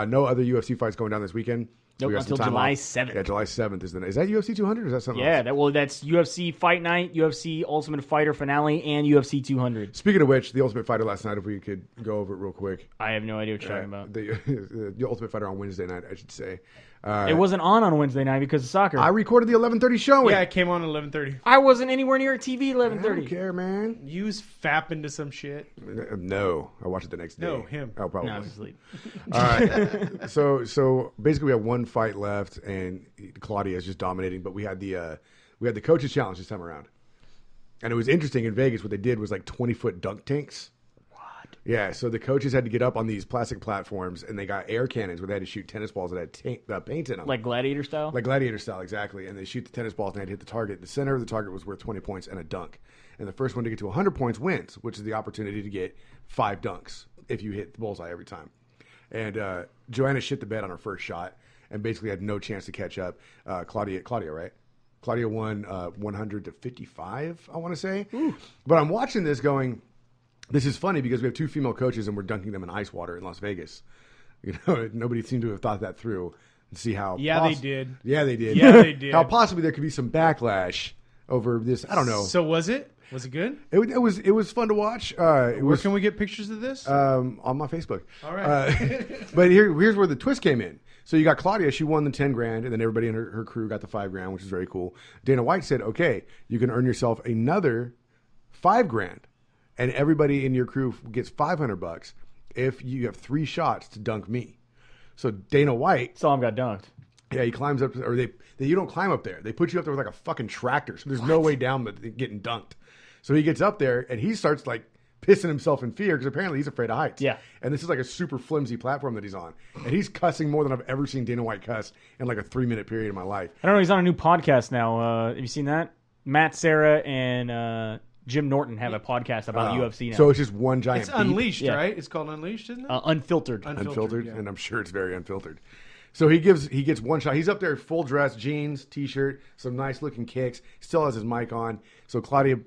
Speaker 1: No other UFC fights going down this weekend.
Speaker 2: Nope, until July 7th.
Speaker 1: Yeah, July 7th is the night. Is that UFC 200 or is that something else?
Speaker 2: Yeah, that's UFC Fight Night, UFC Ultimate Fighter Finale, and UFC 200.
Speaker 1: Speaking of which, the Ultimate Fighter last night, if we could go over it real quick.
Speaker 2: I have no idea what you're talking about.
Speaker 1: The Ultimate Fighter on Wednesday night, I should say.
Speaker 2: It wasn't on Wednesday night because of soccer.
Speaker 1: I recorded the 11:30 showing.
Speaker 3: Yeah, it came on at 11:30.
Speaker 2: I wasn't anywhere near a TV at 11:30.
Speaker 1: I don't care, man.
Speaker 3: You was fapping to some shit.
Speaker 1: No, I watched it the next day.
Speaker 3: No, him.
Speaker 1: Oh, probably.
Speaker 2: No, I was asleep.
Speaker 1: All right. So basically, we have one fight left, and Claudia is just dominating. But we had the coaches challenge this time around, and it was interesting in Vegas. What they did was like 20-foot dunk tanks. Yeah, so the coaches had to get up on these plastic platforms, and they got air cannons where they had to shoot tennis balls that had paint in them.
Speaker 2: Like Gladiator style?
Speaker 1: Like Gladiator style, exactly. And they shoot the tennis balls, and they had to hit the target. The center of the target was worth 20 points and a dunk. And the first one to get to 100 points wins, which is the opportunity to get 5 dunks if you hit the bullseye every time. And Joanna shit the bed on her first shot and basically had no chance to catch up. Claudia, right? Claudia won 100 to 55, I want to say. Ooh. But I'm watching this going... This is funny because we have 2 female coaches and we're dunking them in ice water in Las Vegas. You know, nobody seemed to have thought that through and see how.
Speaker 3: They did.
Speaker 1: Yeah, they did.
Speaker 3: Yeah, they did.
Speaker 1: How possibly there could be some backlash over this. I don't know.
Speaker 3: So was it? Was it good?
Speaker 1: It was fun to watch.
Speaker 3: Where can we get pictures of this?
Speaker 1: On my Facebook.
Speaker 3: All right.
Speaker 1: But here's where the twist came in. So you got Claudia, she won the 10 grand, and then everybody in her crew got the 5 grand, which is very cool. Dana White said, okay, you can earn yourself another 5 grand. And everybody in your crew gets $500 if you have 3 shots to dunk me. So Dana White,
Speaker 2: Saw him got dunked.
Speaker 1: Yeah, he climbs up, or you don't climb up there. They put you up there with like a fucking tractor. So there's no way down but getting dunked. So he gets up there and he starts like pissing himself in fear because apparently he's afraid of heights.
Speaker 2: Yeah.
Speaker 1: And this is like a super flimsy platform that he's on. And he's cussing more than I've ever seen Dana White cuss in like a 3-minute period in my life.
Speaker 2: I don't know. He's on a new podcast now. Have you seen that? Matt, Sarah, and Jim Norton have a podcast about UFC now.
Speaker 1: So it's just one giant
Speaker 3: It's Unleashed,
Speaker 2: Yeah.
Speaker 3: right? It's called Unleashed, isn't it?
Speaker 2: Unfiltered.
Speaker 1: Unfiltered,
Speaker 3: yeah.
Speaker 1: and I'm sure it's very unfiltered. So he gets one shot. He's up there full dress, jeans, t-shirt, some nice looking kicks. Still has his mic on. So Claudia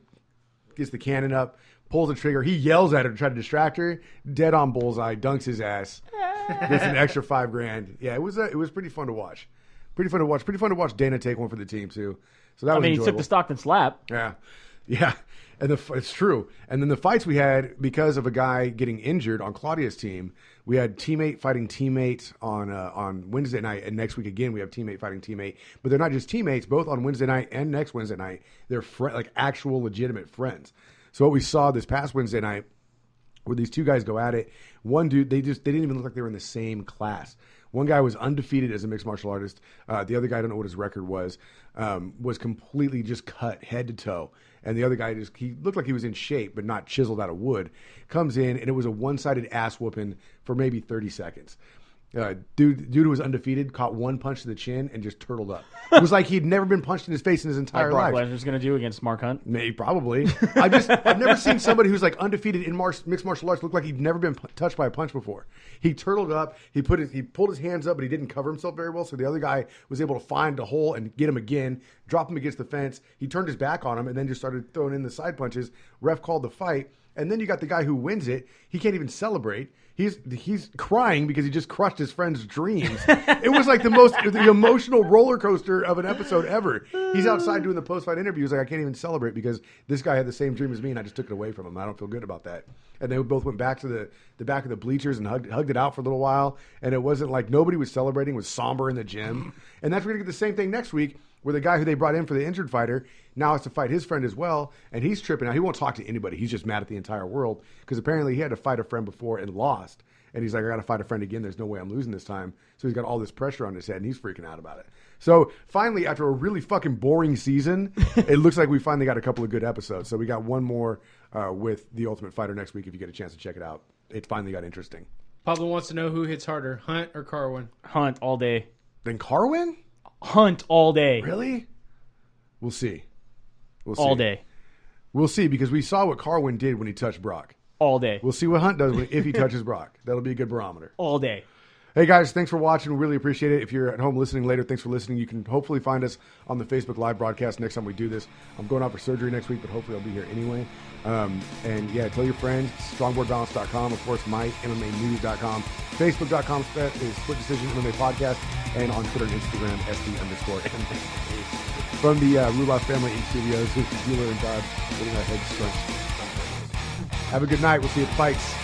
Speaker 1: gets the cannon up, pulls the trigger. He yells at her to try to distract her. Dead on bullseye, dunks his ass. Gets an extra 5 grand. Yeah, it was pretty fun to watch. Pretty fun to watch Dana take one for the team too. So that was
Speaker 2: he
Speaker 1: enjoyable.
Speaker 2: took the Stockton slap.
Speaker 1: Yeah. And it's true. And then the fights we had, because of a guy getting injured on Claudia's team, we had teammate fighting teammate on Wednesday night, and next week again we have teammate fighting teammate. But they're not just teammates, both on Wednesday night and next Wednesday night. They're like actual legitimate friends. So what we saw this past Wednesday night, where these 2 guys go at it, one dude, they didn't even look like they were in the same class. One guy was undefeated as a mixed martial artist. The other guy, I don't know what his record was completely just cut head to toe. And the other guy he looked like he was in shape, but not chiseled out of wood. Comes in, and it was a one-sided ass whooping for maybe 30 seconds. Dude who was undefeated caught one punch to the chin and just turtled up. It was like he'd never been punched in his face in his entire
Speaker 2: Brock
Speaker 1: life.
Speaker 2: Lesnar's going to do against Mark Hunt.
Speaker 1: Maybe, probably. I've never seen somebody who's like undefeated in mixed martial arts look like he'd never been touched by a punch before. He turtled up. He pulled his hands up, but he didn't cover himself very well. So the other guy was able to find a hole and get him again, drop him against the fence. He turned his back on him and then just started throwing in the side punches. Ref called the fight. And then you got the guy who wins it. He can't even celebrate. He's crying because he just crushed his friend's dreams. It was like the emotional roller coaster of an episode ever. He's outside doing the post-fight interview. He's like, I can't even celebrate because this guy had the same dream as me and I just took it away from him. I don't feel good about that. And they both went back to the back of the bleachers and hugged it out for a little while. And it wasn't like nobody was celebrating. It was somber in the gym. And that's we're going to get the same thing next week where the guy who they brought in for the injured fighter now has to fight his friend as well, and he's tripping out. He won't talk to anybody. He's just mad at the entire world because apparently he had to fight a friend before and lost. And he's like, I got to fight a friend again. There's no way I'm losing this time. So he's got all this pressure on his head, and he's freaking out about it. So finally, after a really fucking boring season, it looks like we finally got a couple of good episodes. So we got one more with The Ultimate Fighter next week if you get a chance to check it out. It finally got interesting.
Speaker 3: Pablo wants to know who hits harder, Hunt or Carwin?
Speaker 2: Hunt all day.
Speaker 1: Then Carwin?
Speaker 2: Hunt all day.
Speaker 1: Really? We'll see.
Speaker 2: All day.
Speaker 1: We'll see because we saw what Carwin did when he touched Brock.
Speaker 2: All day.
Speaker 1: We'll see what Hunt does if he touches Brock. That'll be a good barometer.
Speaker 2: All day.
Speaker 1: Hey, guys, thanks for watching. We really appreciate it. If you're at home listening later, thanks for listening. You can hopefully find us on the Facebook Live broadcast next time we do this. I'm going out for surgery next week, but hopefully I'll be here anyway. And, yeah, tell your friends. StrongboardBalance.com. Of course, MyMMAnews.com. Facebook.com is Split Decision MMA Podcast. And on Twitter and Instagram, SD_MMA. From the Rulas Family Inc. Studios, this is Bueller and Todd getting our heads scrunched. Have a good night. We'll see you at Fights.